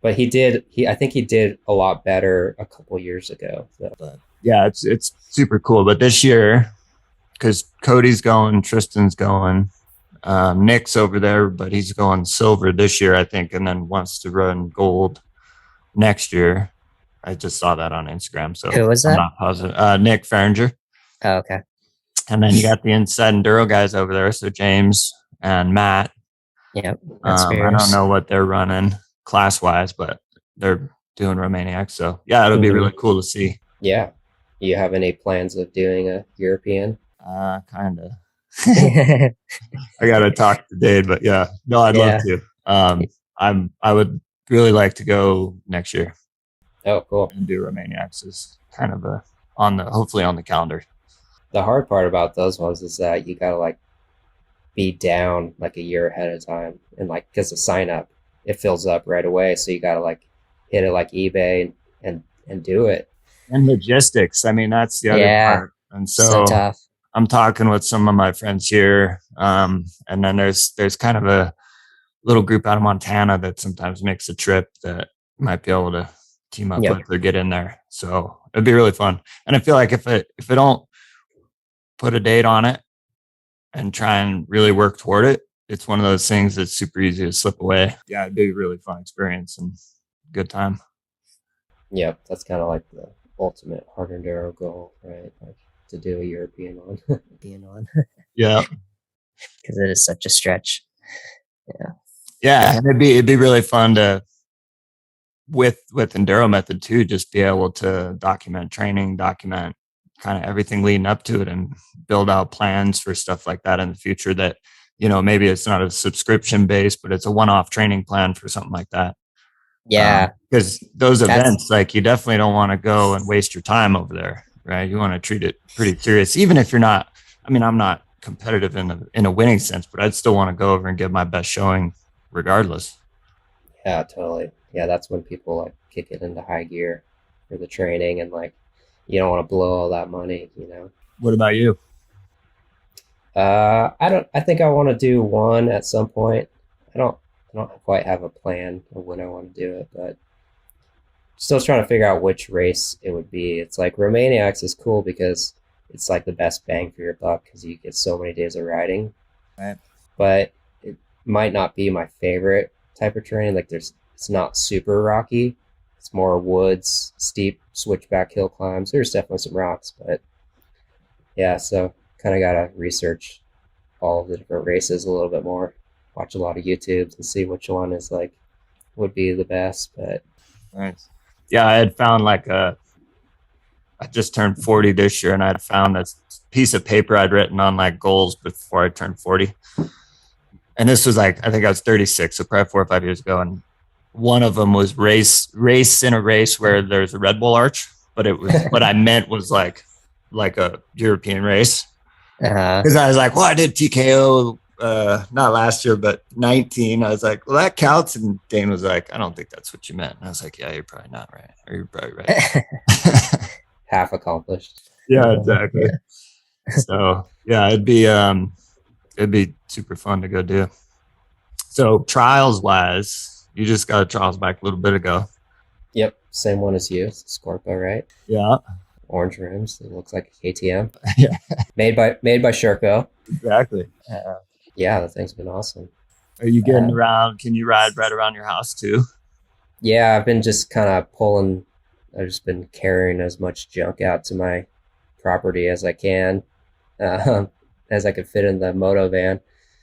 but he did. I think he did a lot better a couple years ago. So. But yeah, it's super cool. But this year, because Cody's going, Tristan's going, Nick's over there, but he's going silver this year, I think, and then wants to run gold next year. I just saw that on Instagram, so Who was I'm that? not positive. Nick Farringer. Oh, okay. And then you got the Inside Enduro guys over there. So James and Matt. Yep. That's I don't fierce. know what they're running class wise, but they're doing Romaniac. So yeah, it'll be really cool to see. Yeah. Do you have any plans of doing a European? Kind of. I got to talk to Dave, but yeah, no, I'd love to. I would really like to go next year. Oh, cool. And do Romaniacs is kind of hopefully on the calendar. The hard part about those ones is that you gotta like be down like a year ahead of time, and like because the sign up it fills up right away, so you gotta like hit it like eBay and do it. And logistics. I mean, that's the other part. And so tough. I'm talking with some of my friends here, and then there's kind of a little group out of Montana that sometimes makes a trip that might be able to team up with or get in there. So it'd be really fun. And I feel like if I don't put a date on it and try and really work toward it, it's one of those things that's super easy to slip away. Yeah, it'd be a really fun experience and good time. Yep, that's kind of like the ultimate hard enduro goal, right? Like to do a European one. Yeah, because it is such a stretch. Yeah, and it'd be really fun to with Enduro Method too, just be able to document training, document kind of everything leading up to it, and build out plans for stuff like that in the future. That maybe it's not a subscription based, but it's a one-off training plan for something like that. Yeah, because those events, like, you definitely don't want to go and waste your time over there, right? You want to treat it pretty serious, even if you're not. I mean, I'm not competitive in a winning sense, but I'd still want to go over and give my best showing, regardless. Yeah, totally. Yeah, that's when people like kick it into high gear for the training, and like you don't want to blow all that money. What about you? I think I want to do one at some point. I don't quite have a plan of when I want to do it, but still trying to figure out which race it would be. It's like Romaniacs is cool because it's like the best bang for your buck because you get so many days of riding. Right. But it might not be my favorite type of terrain. Like it's not super rocky. It's more woods, steep switchback hill climbs. There's definitely some rocks, but yeah, so kind of got to research all of the different races a little bit more, watch a lot of YouTubes and see which one is like would be the best. But nice. Yeah, I had found I just turned 40 this year, and I had found this piece of paper I'd written on like goals before I turned 40. And this was I think I was 36, so probably 4 or 5 years ago. And one of them was race in a race where there's a Red Bull arch, but it was what I meant was like a European race. Because I was like, well, I did TKO not last year, but 19. I was like, well, that counts. And Dane was like, I don't think that's what you meant. And I was like, yeah, you're probably not right. Or you're probably right. Half accomplished. Yeah, exactly. So yeah, it'd be super fun to go do. So trials wise, you just got a trials bike a little bit ago. Yep, same one as you. It's a Scorpio, right? Yeah. Orange rims. It looks like a KTM. Yeah. Made by Sherco. Exactly. Yeah, the thing's been awesome. Are you getting around? Can you ride right around your house too? Yeah, I've been just kind of pulling. I've just been carrying as much junk out to my property as I can, as I could fit in the moto van.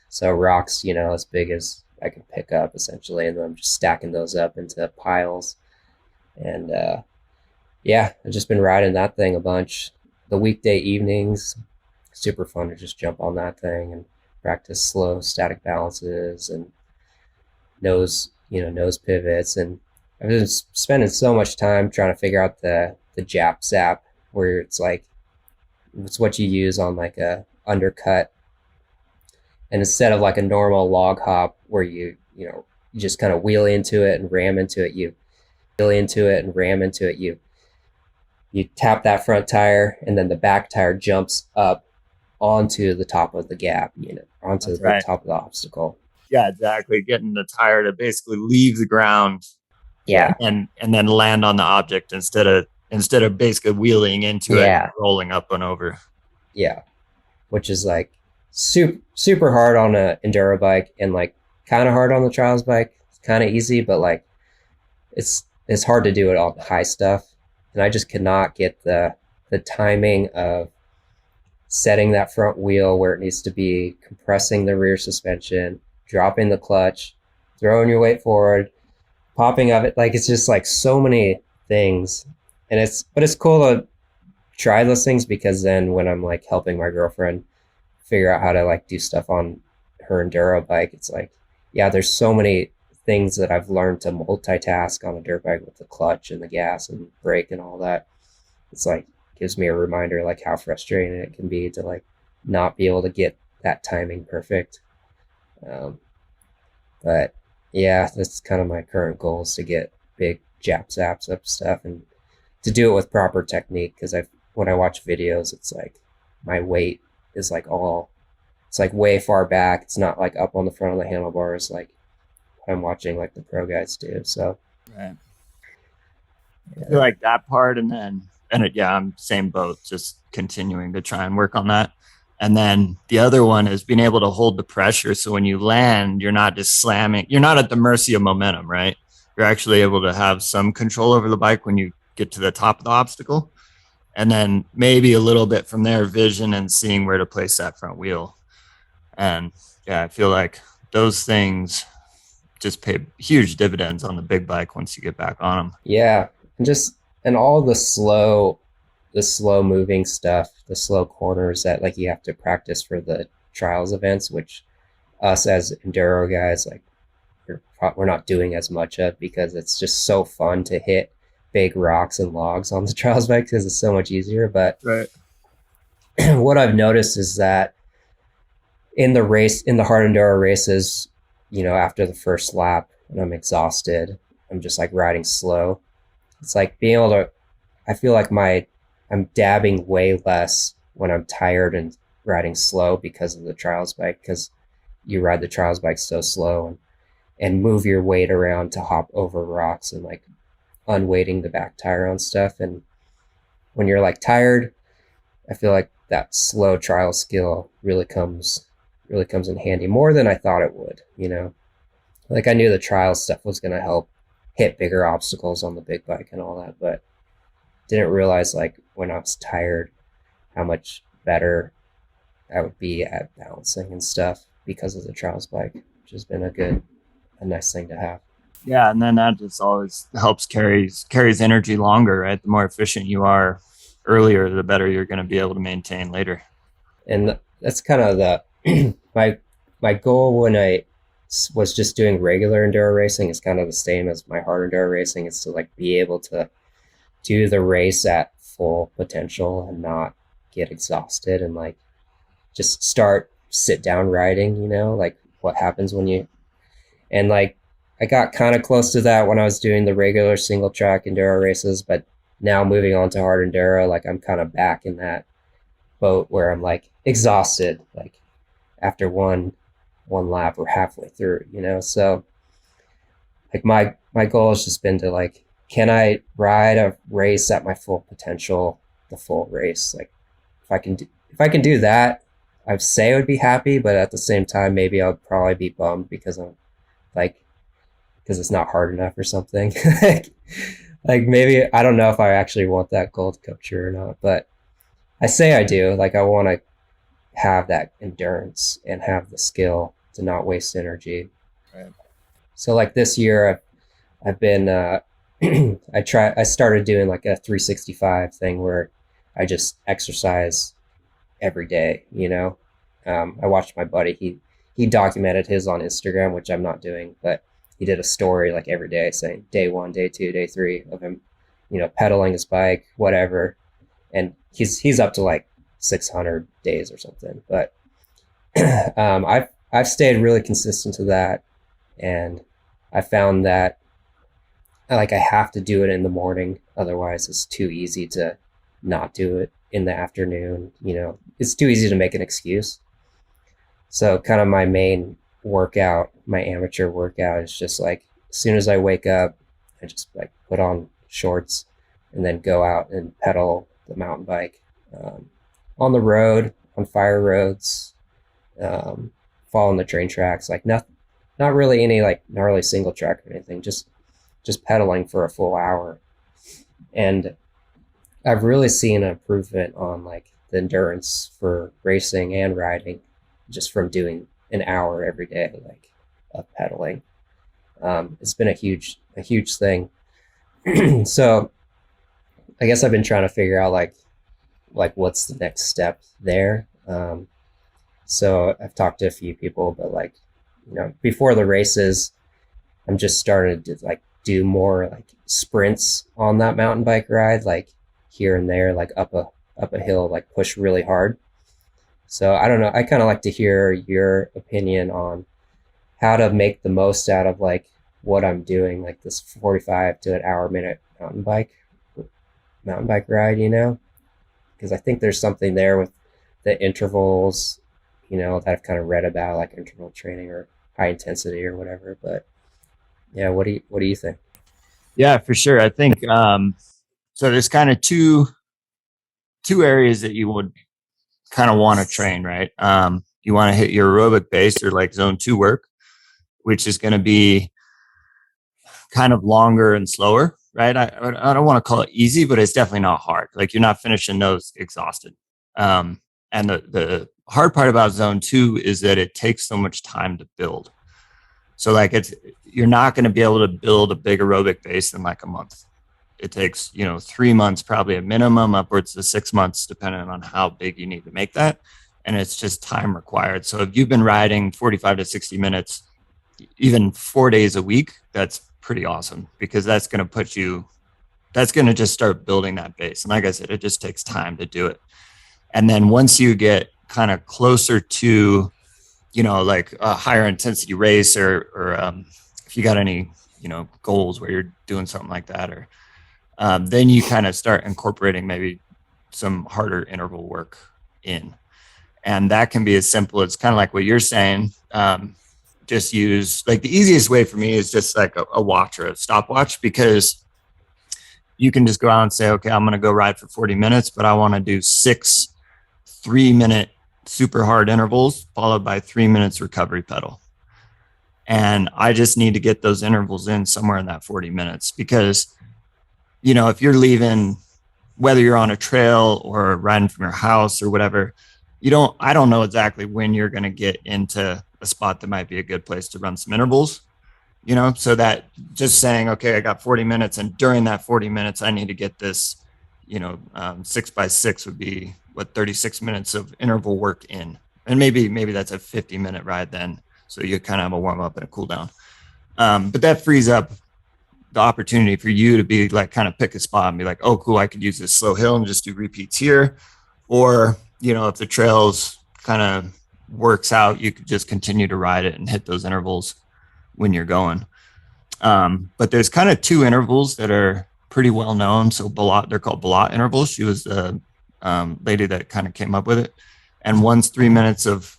So rocks, as big as I can pick up essentially, and then I'm just stacking those up into piles. And yeah, I've just been riding that thing a bunch. The weekday evenings, super fun to just jump on that thing and practice slow static balances and nose pivots. And I've been spending so much time trying to figure out the Jap Zap, where it's like it's what you use on like a undercut, and instead of like a normal log hop where you just kind of wheel into it and ram into it, you wheel into it and ram into it, you tap that front tire, and then the back tire jumps up onto the top of the gap, onto the top of the obstacle. Yeah, exactly. Getting the tire to basically leave the ground. Yeah. And then land on the object instead of basically wheeling into it and rolling up and over. Yeah. Which is like super hard on an enduro bike, and like kind of hard on the trials bike. It's kind of easy, but like it's it's hard to do it all the high stuff. And I just could not get the timing of setting that front wheel where it needs to be, compressing the rear suspension, dropping the clutch, throwing your weight forward, popping of it. Like, it's just like so many things. And it's cool to try those things, because then when I'm like helping my girlfriend figure out how to like do stuff on her enduro bike, it's like, yeah, there's so many things that I've learned to multitask on a dirt bike with the clutch and the gas and brake and all that. It's like, gives me a reminder like how frustrating it can be to like not be able to get that timing perfect. But yeah, that's kind of my current goal, is to get big jap zaps up stuff and to do it with proper technique. Because when I watch videos, it's like my weight is like it's like way far back. It's not like up on the front of the handlebars like I'm watching like the pro guys do. So right. I feel like that part, I'm same boat, just continuing to try and work on that. And then the other one is being able to hold the pressure. So when you land, you're not just slamming, you're not at the mercy of momentum, right? You're actually able to have some control over the bike when you get to the top of the obstacle. And then maybe a little bit from there, vision and seeing where to place that front wheel. And yeah, I feel like those things just pay huge dividends on the big bike once you get back on them. Yeah. And all the slow moving stuff, the slow corners that like you have to practice for the trials events, which us as enduro guys, like we're not doing as much of, because it's just so fun to hit big rocks and logs on the trials bike because it's so much easier. But right. What I've noticed is that in the hard enduro races, after the first lap and I'm exhausted, I'm just like riding slow. It's like being able to, I feel like I'm dabbing way less when I'm tired and riding slow because of the trials bike, because you ride the trials bike so slow and move your weight around to hop over rocks and like unweighting the back tire on stuff. And when you're like tired, I feel like that slow trial skill really comes in handy more than I thought it would, Like I knew the trial stuff was going to help hit bigger obstacles on the big bike and all that, but didn't realize like when I was tired how much better I would be at balancing and stuff because of the trials bike, which has been a nice thing to have. Yeah, and then that just always helps carries energy longer, right? The more efficient you are earlier, the better you're going to be able to maintain later. And that's kind of the my goal when I was just doing regular enduro racing is kind of the same as my hard enduro racing. Is to like be able to do the race at full potential and not get exhausted and like just start sit down riding, like what happens when you, and like I got kind of close to that when I was doing the regular single track enduro races, but now moving on to hard enduro, like I'm kind of back in that boat where I'm like exhausted, like after one lap or halfway through, so like my goal has just been to like, can I ride a race at my full potential, the full race? Like if I can do that, I'd say I would be happy, but at the same time, maybe I'll probably be bummed because it's not hard enough or something. like maybe, I don't know if I actually want that goal to come true or not, but I say I do. Like I want to have that endurance and have the skill to not waste energy. Right. So like this year I've been, I started doing like a 365 thing where I just exercise every day, I watched my buddy, he documented his on Instagram, which I'm not doing, but he did a story like every day saying day 1, day 2, day 3 of him, pedaling his bike, whatever. And he's up to like 600 days or something, but I've stayed really consistent to that. And I found that like I have to do it in the morning. Otherwise it's too easy to not do it in the afternoon. It's too easy to make an excuse. So kind of my main workout, my amateur workout is just like, as soon as I wake up, I just like put on shorts and then go out and pedal the mountain bike on the road, on fire roads, following the train tracks, like not really any like gnarly single track or anything, just just pedaling for a full hour. And I've really seen an improvement on like the endurance for racing and riding just from doing an hour every day, like of pedaling. It's been a huge thing. So I guess I've been trying to figure out like what's the next step there. So I've talked to a few people, but like, before the races, I'm just starting to like do more like sprints on that mountain bike ride, like here and there, like up a hill, like push really hard. So I don't know. I kind of like to hear your opinion on how to make the most out of like what I'm doing, like this 45 to an hour minute mountain bike ride, because I think there's something there with the intervals, that I've kind of read about, like interval training or high intensity or whatever. But yeah, what do you think? Yeah, for sure. I think so. There's kind of two areas that you would kind of want to train, right? You want to hit your aerobic base or like zone 2 work, which is going to be kind of longer and slower, right? I don't want to call it easy, but it's definitely not hard. Like you're not finishing those exhausted. And the hard part about zone 2 is that it takes so much time to build. So like you're not going to be able to build a big aerobic base in like a month. It takes, 3 months, probably a minimum, upwards to 6 months, depending on how big you need to make that. And it's just time required. So if you've been riding 45 to 60 minutes, even 4 days a week, that's pretty awesome, because that's going to just start building that base. And like I said, it just takes time to do it. And then once you get kind of closer to, like a higher intensity race or if you got any, goals where you're doing something like that, or then you kind of start incorporating maybe some harder interval work in. And that can be as simple as kind of like what you're saying. Just use, like, the easiest way for me is just like a watch or a stopwatch, because you can just go out and say, okay, I'm going to go ride for 40 minutes, but I want to do 6 3-minute super hard intervals followed by 3 minutes recovery pedal. And I just need to get those intervals in somewhere in that 40 minutes, because, if you're leaving, whether you're on a trail or riding from your house or whatever, I don't know exactly when you're going to get into a spot that might be a good place to run some intervals, so that just saying, okay, I got 40 minutes. And during that 40 minutes, I need to get this, 6x6 would be 36 minutes of interval work in. And maybe that's a 50-minute ride then. So you kind of have a warm up and a cool down. But that frees up the opportunity for you to be like, kind of pick a spot and be like, oh, cool, I could use this slow hill and just do repeats here. Or, if the trails kind of works out, you could just continue to ride it and hit those intervals when you're going. But there's kind of 2 intervals that are pretty well known. So they're called Balot intervals. She was the lady that kind of came up with it. And one's 3 minutes of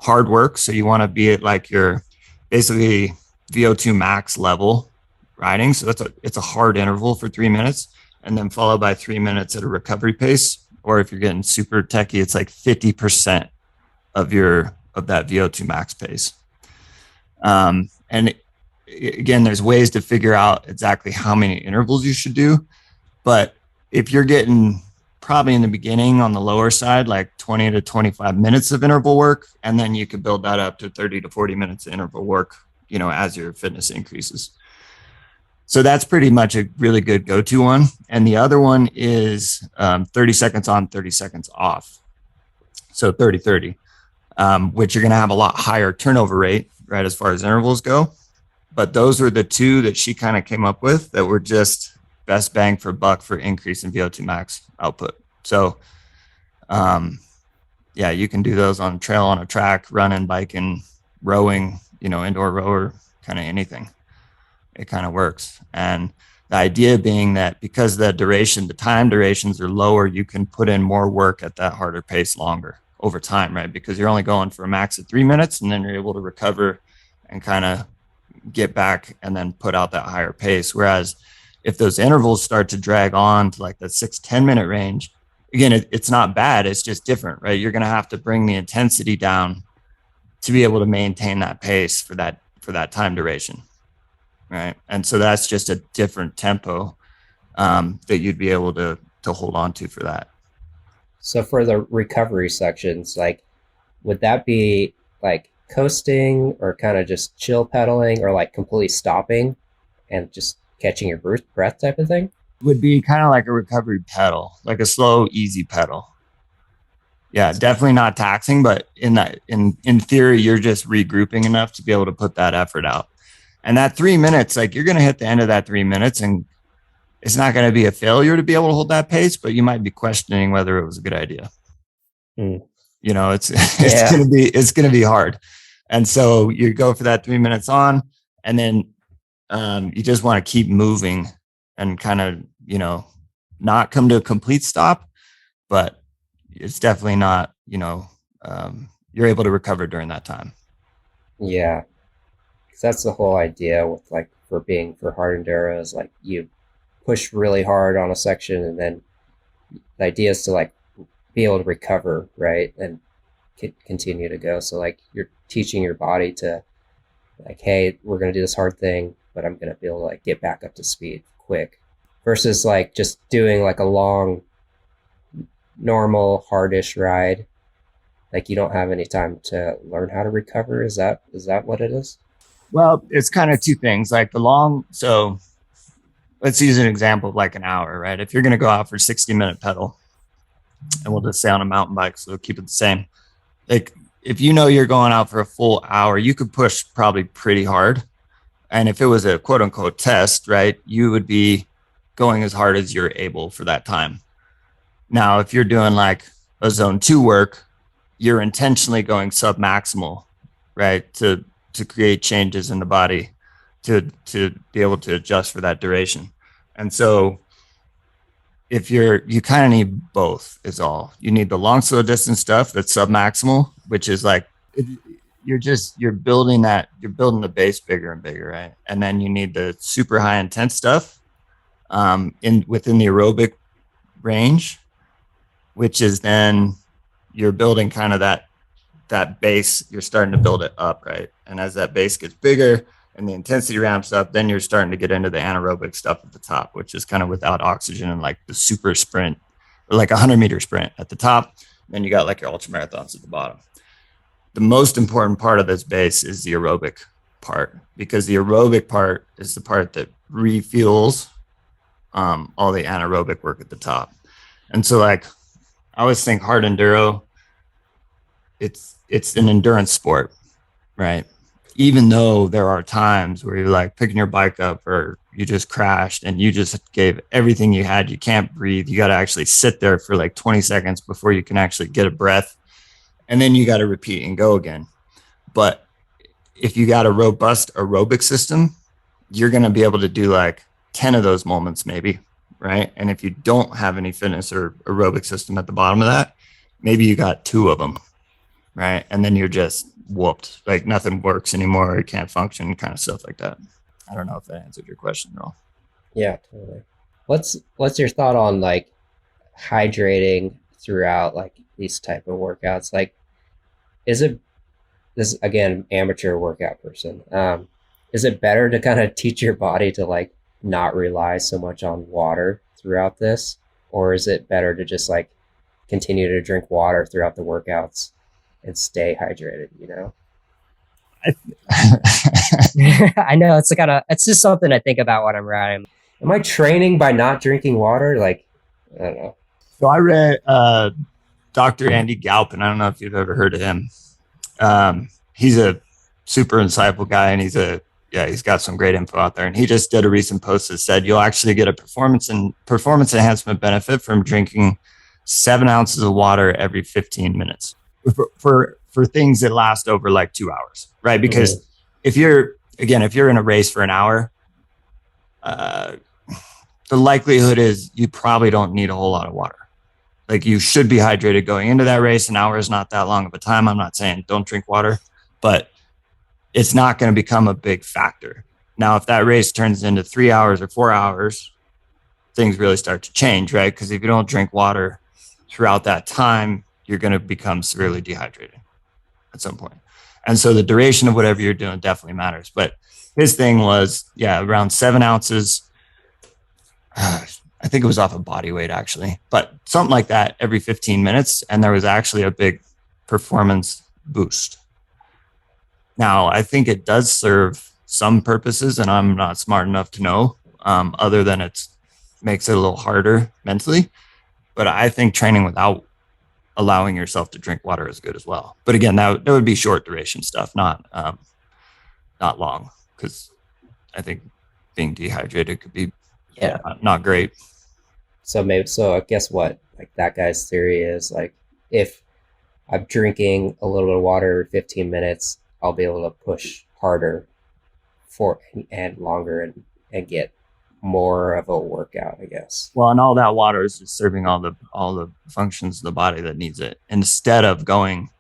hard work. So you want to be at like your basically VO2 max level riding. So it's a hard interval for 3 minutes, and then followed by 3 minutes at a recovery pace. Or if you're getting super techie, it's like 50% of that VO2 max pace. And again, there's ways to figure out exactly how many intervals you should do. But if you're getting probably in the beginning on the lower side, like 20 to 25 minutes of interval work, and then you could build that up to 30 to 40 minutes of interval work, as your fitness increases. So that's pretty much a really good go-to one. And the other one is 30 seconds on, 30 seconds off. So 30-30, which you're going to have a lot higher turnover rate, right, as far as intervals go. But those were the 2 that she kind of came up with that were just best bang for buck for increase in VO2 max output. So, yeah, you can do those on trail, on a track, running, biking, rowing, indoor rower, kind of anything. It kind of works. And the idea being that because the time durations are lower, you can put in more work at that harder pace longer over time, right? Because you're only going for a max of 3 minutes, and then you're able to recover and kind of get back and then put out that higher pace. Whereas if those intervals start to drag on to like that 6-10 minute range, again, it's not bad. It's just different, right? You're going to have to bring the intensity down to be able to maintain that pace for that time duration. right? And so that's just a different tempo that you'd be able to hold on to for that. So for the recovery sections, like, would that be like coasting or kind of just chill pedaling or like completely stopping and just catching your breath type of thing? Would be kind of like a recovery pedal, like a slow, easy pedal. Yeah, definitely not taxing, but in theory, you're just regrouping enough to be able to put that effort out. And that 3 minutes, like you're going to hit the end of that 3 minutes and it's not going to be a failure to be able to hold that pace, but you might be questioning whether it was a good idea. You know, it's going to be hard. And so you go for that 3 minutes on, and then you just want to keep moving and kind of, you know, not come to a complete stop, but it's definitely not, you know, you're able to recover during that time. Yeah. Because that's the whole idea with like for hard enduro is like you push really hard on a section and then the idea is to like be able to recover, right? And continue to go. So like you're teaching your body to like, hey, we're going to do this hard thing, but I'm going to be able to like get back up to speed quick versus like just doing like a long, normal, hardish ride. Like you don't have any time to learn how to recover. Is that what it is? Well, it's kind of two things like so let's use an example of like an hour, right? If you're going to go out for 60-minute pedal, and we'll just say on a mountain bike, so we'll keep it the same. Like if you know you're going out for a full hour, you could push probably pretty hard. And if it was a quote unquote test, right, you would be going as hard as you're able for that time. Now, if you're doing like a zone 2 work, you're intentionally going sub-maximal, right, to create changes in the body to be able to adjust for that duration. And so if you kind of need both is all. You need the long, slow distance stuff that's sub-maximal, which is like, you're building the base bigger and bigger, right? And then you need the super high intense stuff within the aerobic range, which is then you're building kind of that base, you're starting to build it up, right? And as that base gets bigger and the intensity ramps up, then you're starting to get into the anaerobic stuff at the top, which is kind of without oxygen and like the super sprint, or like 100-meter sprint at the top. Then you got like your ultra marathons at the bottom. The most important part of this base is the aerobic part, because the aerobic part is the part that refuels all the anaerobic work at the top. And so like, I always think hard enduro, it's an endurance sport, right? Even though there are times where you're like picking your bike up or you just crashed and you just gave everything you had, you can't breathe. You got to actually sit there for like 20 seconds before you can actually get a breath. And then you got to repeat and go again. But if you got a robust aerobic system, you're going to be able to do like 10 of those moments maybe, right? And if you don't have any fitness or aerobic system at the bottom of that, maybe you got 2 of them, right? And then you're just whooped, like nothing works anymore, you can't function, kind of stuff like that. I don't know if that answered your question at all. Yeah, totally. What's your thought on like hydrating throughout like these type of workouts? Like, is it, this again, amateur workout person, is it better to kind of teach your body to like not rely so much on water throughout this, or is it better to just like continue to drink water throughout the workouts and stay hydrated, you know? I know it's just something I think about when I'm riding. Am I training by not drinking water? Like, I don't know. So I read Dr. Andy Galpin. I don't know if you've ever heard of him. He's a super insightful guy, and he's got some great info out there. And he just did a recent post that said you'll actually get a performance enhancement benefit from drinking 7 ounces of water every 15 minutes for things that last over like 2 hours, right? Because if you're in a race for an hour, the likelihood is you probably don't need a whole lot of water. Like you should be hydrated going into that race. An hour is not that long of a time. I'm not saying don't drink water, but it's not going to become a big factor. Now, if that race turns into 3 hours or 4 hours, things really start to change, right? Because if you don't drink water throughout that time, you're going to become severely dehydrated at some point. And so the duration of whatever you're doing definitely matters. But his thing was, around 7 ounces. I think it was off of body weight actually, but something like that every 15 minutes. And there was actually a big performance boost. Now, I think it does serve some purposes, and I'm not smart enough to know, other than it makes it a little harder mentally. But I think training without allowing yourself to drink water is good as well. But again, that would be short duration stuff, not long, because I think being dehydrated could be not great. So I guess what like that guy's theory is like, if I'm drinking a little bit of water every 15 minutes, I'll be able to push harder and longer and get more of a workout, I guess. Well, and all that water is just serving all the functions of the body that needs it, instead of going,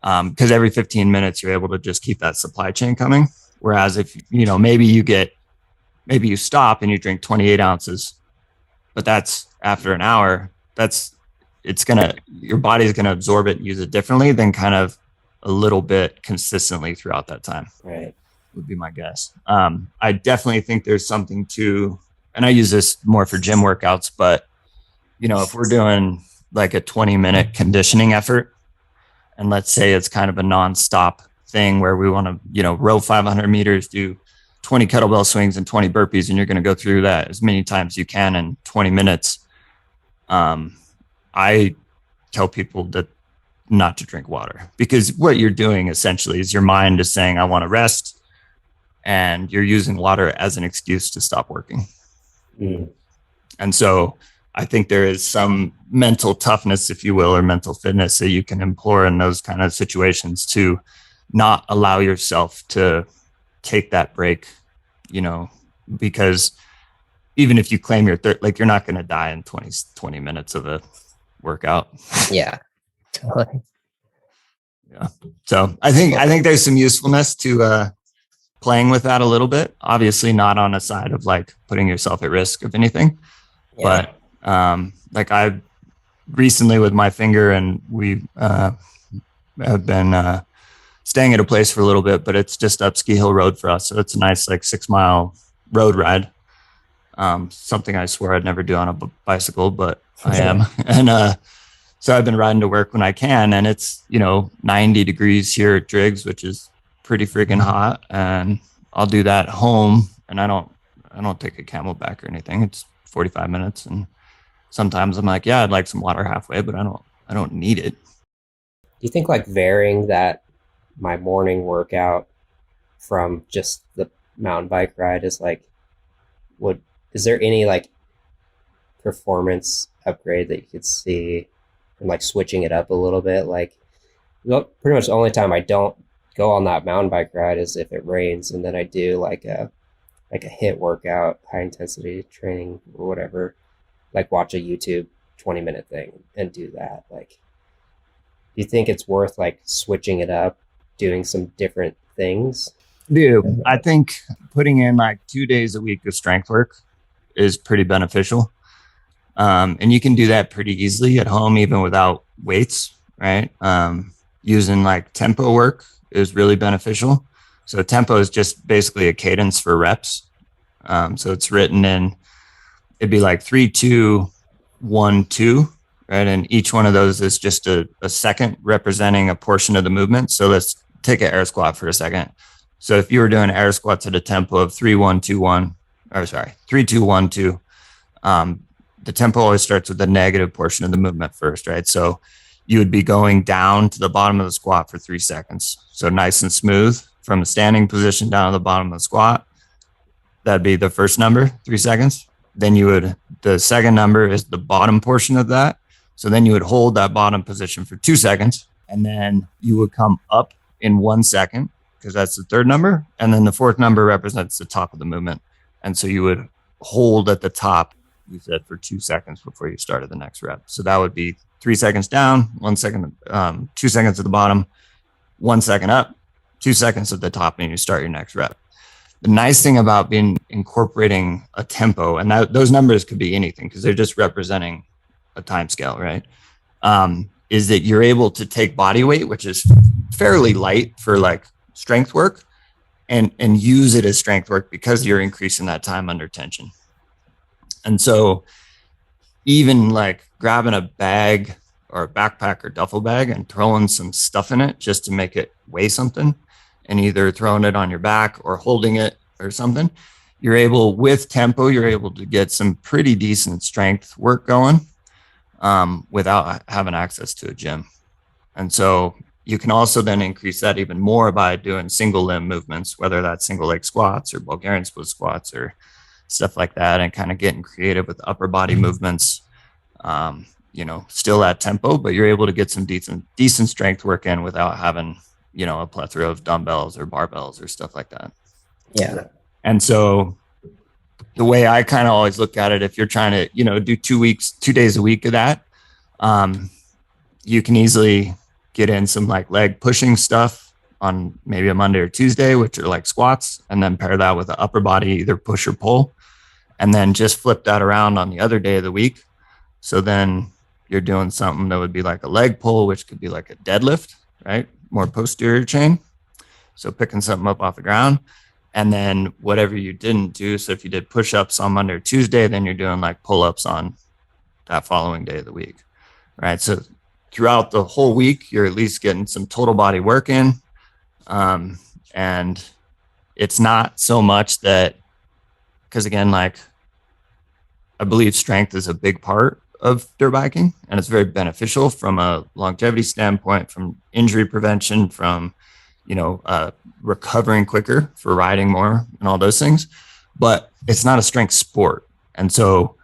because every 15 minutes you're able to just keep that supply chain coming. Whereas if, maybe you stop and you drink 28 ounces, but that's after an hour, your body's going to absorb it and use it differently than kind of a little bit consistently throughout that time. Right. Would be my guess. I definitely think there's something to, and I use this more for gym workouts, but if we're doing like a 20-minute conditioning effort, and let's say it's kind of a nonstop thing where we want to, row 500 meters, do 20 kettlebell swings and 20 burpees, and you're going to go through that as many times as you can in 20 minutes. I tell people that not to drink water, because what you're doing essentially is your mind is saying, I want to rest, and you're using water as an excuse to stop working. And so I think there is some mental toughness, if you will, or mental fitness that you can employ in those kind of situations to not allow yourself to take that break, because even if you claim you're you're not going to die in 20 minutes of a workout. Yeah, totally. Yeah. So I think there's some usefulness to playing with that a little bit. Obviously not on a side of like putting yourself at risk of anything, but like I recently with my finger, and we have been staying at a place for a little bit, but it's just up Ski Hill Road for us. So it's a nice like 6-mile road ride. Something I swore I'd never do on a bicycle, but I am. And so I've been riding to work when I can, and it's 90 degrees here at Driggs, which is pretty freaking hot. And I'll do that home, and I don't take a Camelback or anything. It's 45 minutes, and sometimes I'm like, I'd like some water halfway, but I don't need it. Do you think like varying that my morning workout from just the mountain bike ride is like, is there any like performance upgrade that you could see from like switching it up a little bit? Like, pretty much the only time I don't go on that mountain bike ride is if it rains, and then I do like a HIIT workout, high intensity training or whatever, like watch a YouTube 20-minute thing and do that. Like, do you think it's worth like switching it up, doing some different things? Dude, I think putting in like 2 days a week of strength work is pretty beneficial. And you can do that pretty easily at home, even without weights, right? Using like tempo work is really beneficial. So tempo is just basically a cadence for reps. So it's written in, it'd be like 3, 2, 1, 2, right? And each one of those is just a second representing a portion of the movement. So let's take an air squat for a second. So if you were doing air squats at a tempo of 3, 1, 2, 1, 3, 2, 1, 2, the tempo always starts with the negative portion of the movement first, right? So you would be going down to the bottom of the squat for 3 seconds. So nice and smooth from a standing position down to the bottom of the squat. That'd be the first number, 3 seconds. Then the second number is the bottom portion of that. So then you would hold that bottom position for 2 seconds, and then you would come up in 1 second, because that's the third number. And then the fourth number represents the top of the movement. And so you would hold at the top, you said, for 2 seconds before you started the next rep. So that would be 3 seconds down, 1 second, 2 seconds at the bottom, 1 second up, 2 seconds at the top, and you start your next rep. The nice thing about incorporating a tempo, and those numbers could be anything because they're just representing a time scale, right? is that you're able to take body weight, which is fairly light for like strength work, and use it as strength work because you're increasing that time under tension. And so even like grabbing a bag or a backpack or duffel bag and throwing some stuff in it just to make it weigh something, and either throwing it on your back or holding it or something, you're able, with tempo, you're able to get some pretty decent strength work going without having access to a gym. And so you can also then increase that even more by doing single limb movements, whether that's single leg squats or Bulgarian split squats or stuff like that, and kind of getting creative with upper body movements, still at tempo, but you're able to get some decent strength work in without having, a plethora of dumbbells or barbells or stuff like that. Yeah. And so the way I kind of always look at it, if you're trying to, do 2 days a week of that, you can easily get in some like leg pushing stuff on maybe a Monday or Tuesday, which are like squats, and then pair that with the upper body, either push or pull, and then just flip that around on the other day of the week. So then you're doing something that would be like a leg pull, which could be like a deadlift, right? More posterior chain. So picking something up off the ground. And then whatever you didn't do, so if you did push-ups on Monday or Tuesday, then you're doing like pull-ups on that following day of the week, right? So throughout the whole week, you're at least getting some total body work in. And it's not so much that, because again, like I believe strength is a big part of dirt biking, and it's very beneficial from a longevity standpoint, from injury prevention, from, recovering quicker for riding more and all those things, but it's not a strength sport. And so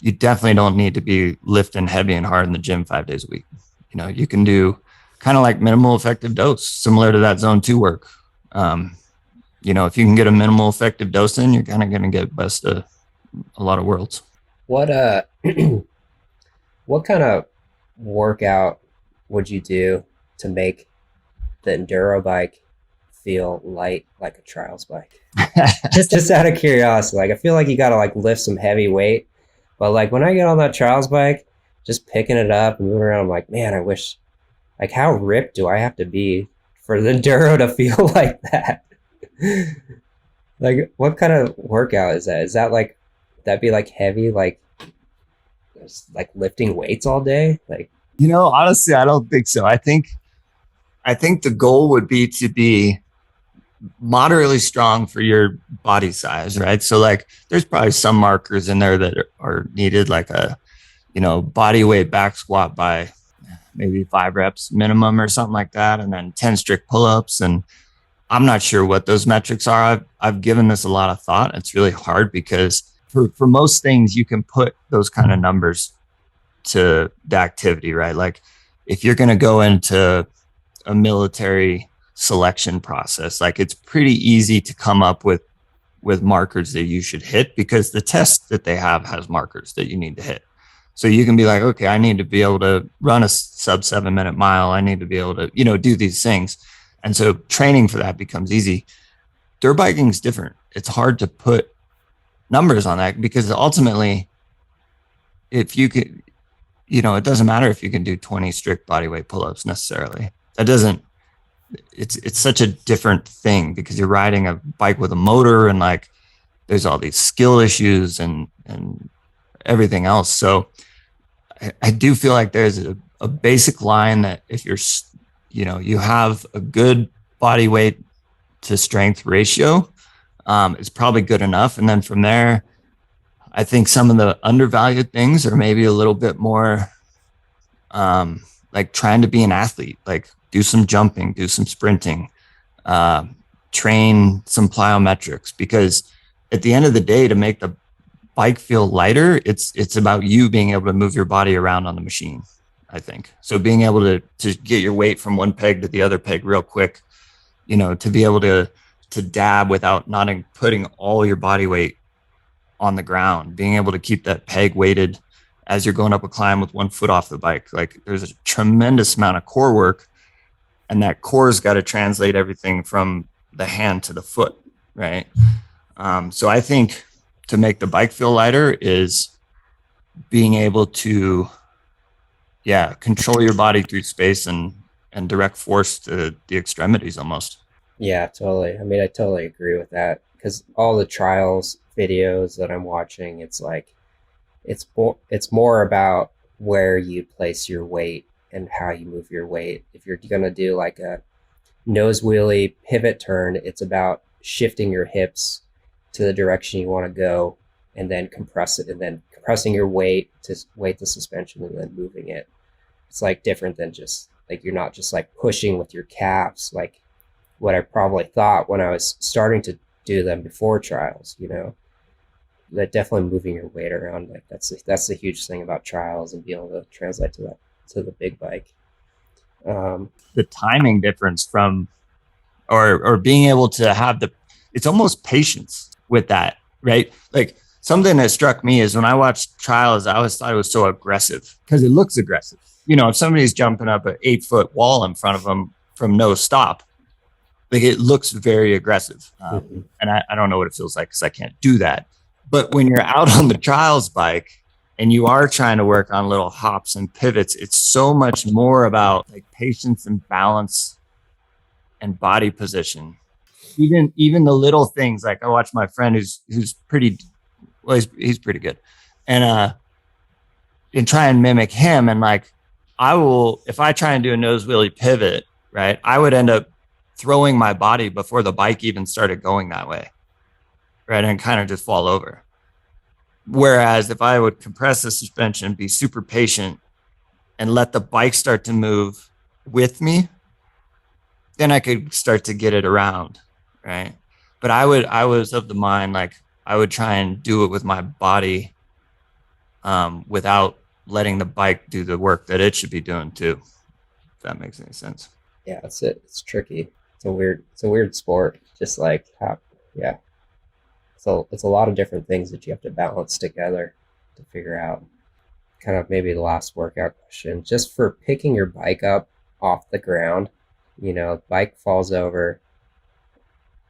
you definitely don't need to be lifting heavy and hard in the gym 5 days a week. You can do kind of like minimal effective dose, similar to that zone 2 work. If you can get a minimal effective dose in, you're kind of going to get best of a lot of worlds. What what kind of workout would you do to make the enduro bike feel light like a trials bike? just out of curiosity. Like I feel like you gotta like lift some heavy weight, but like when I get on that trials bike, just picking it up and moving around, I'm like, man, I wish, like, how ripped do I have to be for the enduro to feel like that? Like, what kind of workout is that? Is that like, that'd be like heavy, like lifting weights all day? Like, honestly, I don't think so. I think the goal would be to be moderately strong for your body size, right? So like there's probably some markers in there that are needed, like a, body weight back squat by maybe 5 reps minimum or something like that. And then 10 strict pull-ups. And I'm not sure what those metrics are. I've given this a lot of thought. It's really hard because for most things you can put those kind of numbers to the activity, right? Like if you're going to go into a military selection process, like it's pretty easy to come up with markers that you should hit, because the test that they have has markers that you need to hit. So you can be like, okay, I need to be able to run a sub 7-minute mile. I need to be able to, do these things. And so training for that becomes easy. Dirt biking is different. It's hard to put numbers on that, because ultimately, if you could, it doesn't matter if you can do 20 strict bodyweight pull-ups necessarily. It's such a different thing, because you're riding a bike with a motor, and like there's all these skill issues and everything else. So I do feel like there's a basic line that if you're, you have a good body weight to strength ratio, is probably good enough. And then from there, I think some of the undervalued things are maybe a little bit more like trying to be an athlete, like do some jumping, do some sprinting, train some plyometrics, because at the end of the day, to make the bike feel lighter, it's about you being able to move your body around on the machine, I think. So being able to get your weight from one peg to the other peg real quick, to be able to dab without not putting all your body weight on the ground, being able to keep that peg weighted as you're going up a climb with one foot off the bike. Like there's a tremendous amount of core work, and that core's got to translate everything from the hand to the foot, right? So I think to make the bike feel lighter is being able to control your body through space and direct force to the extremities almost. Yeah, totally. I mean, I totally agree with that because all the trials videos that I'm watching, it's like it's more about where you place your weight and how you move your weight. If you're going to do like a nose wheelie pivot turn, it's about shifting your hips to the direction you want to go and then compress it and then compressing your weight to weight the suspension and then moving it. It's like different than just like you're not just like pushing with your calves like what I probably thought when I was starting to do them before trials, you know. That definitely moving your weight around, like that's the huge thing about trials and being able to translate to that to the big bike. The timing difference from or being able to have it's almost patience with that, right? Like something that struck me is when I watched trials, I always thought it was so aggressive because it looks aggressive. You know, if somebody's jumping up an 8-foot wall in front of them from no stop, like it looks very aggressive. And I don't know what it feels like because I can't do that. But when you're out on the trials bike and you are trying to work on little hops and pivots, it's so much more about like patience and balance and body position. Even the little things, like I watch my friend who's pretty well, he's pretty good. And try and mimic him. And like if I try and do a nose wheelie pivot, right, I would end up throwing my body before the bike even started going that way. Right. And kind of just fall over. Whereas if I would compress the suspension, be super patient and let the bike start to move with me, then I could start to get it around. Right. But I was of the mind, like I would try and do it with my body without letting the bike do the work that it should be doing too. If that makes any sense. Yeah, that's it. It's tricky. It's a weird sport. Just like yeah. So it's a lot of different things that you have to balance together to figure out. Kind of maybe the last workout question, just for picking your bike up off the ground, you know, bike falls over,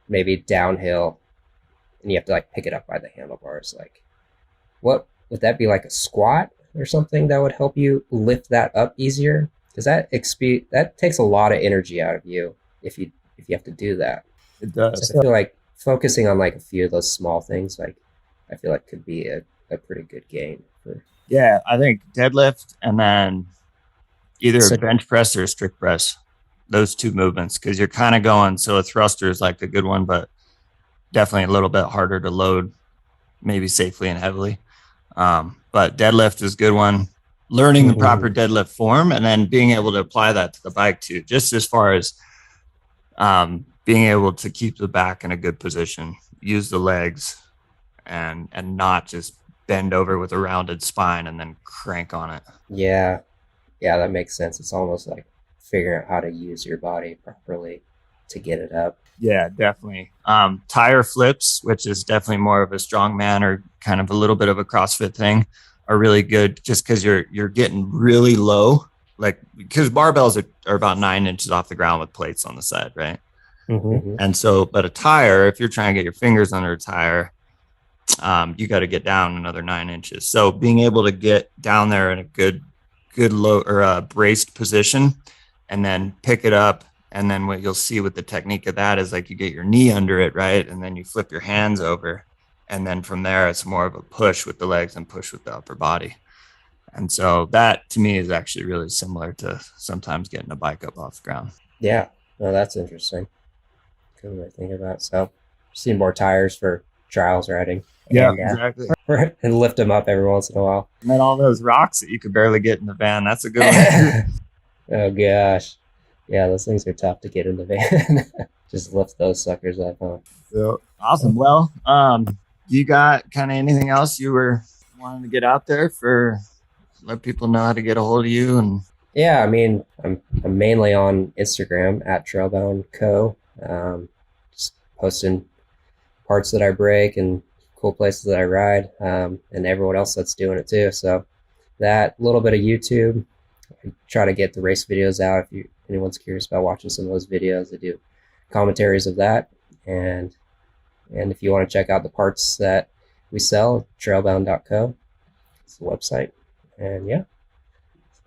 maybe downhill, and you have to like pick it up by the handlebars. Like, what would that be, like a squat or something that would help you lift that up easier? Because that takes a lot of energy out of you if you have to do that. It does. So I feel like focusing on like a few of those small things, like I feel like could be a pretty good gain for. Yeah, I think deadlift and then either a bench press or a strict press, those two movements, because you're kind of going. So a thruster is like a good one, but definitely a little bit harder to load, maybe safely and heavily. But deadlift is a good one. Learning the proper deadlift form and then being able to apply that to the bike too, just as far as being able to keep the back in a good position, use the legs and not just bend over with a rounded spine and then crank on it. Yeah, that makes sense. It's almost like figuring out how to use your body properly to get it up. Yeah, definitely. Tire flips, which is definitely more of a strongman or kind of a little bit of a CrossFit thing, are really good just because you're getting really low, like because barbells are about 9 inches off the ground with plates on the side, right? And so, but a tire, if you're trying to get your fingers under a tire, you got to get down another 9 inches. So being able to get down there in a good low or a braced position and then pick it up. And then what you'll see with the technique of that is like you get your knee under it, right? And then you flip your hands over. And then from there, it's more of a push with the legs and push with the upper body. And so that to me is actually really similar to sometimes getting a bike up off the ground. Yeah, no, that's interesting. Good way to think about. So see more tires for trials riding. Yeah, exactly. And lift them up every once in a while. And then all those rocks that you could barely get in the van. That's a good one. Oh gosh. Yeah, those things are tough to get in the van. Just lift those suckers up, huh? So awesome. Well, you got kind of anything else you were wanting to get out there for let people know how to get a hold of you? And yeah, I mean, I'm mainly on Instagram at Trailbound Co. Just posting parts that I break and cool places that I ride, and everyone else that's doing it too. So that little bit of YouTube, I try to get the race videos out. If anyone's curious about watching some of those videos, I do commentaries of that. And if you want to check out the parts that we sell, trailbound.co, it's the website. And yeah,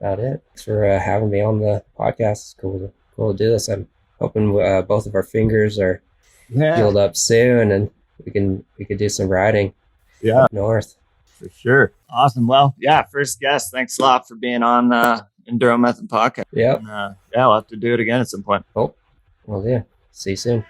about it. Thanks for having me on the podcast. It's cool to do this. I'm hoping both of our fingers are healed up soon, and we can do some riding up north. For sure. Awesome. Well, yeah, first guest. Thanks a lot for being on Enduro Method Podcast. Yep. And, we'll have to do it again at some point. Oh, well, yeah. See you soon.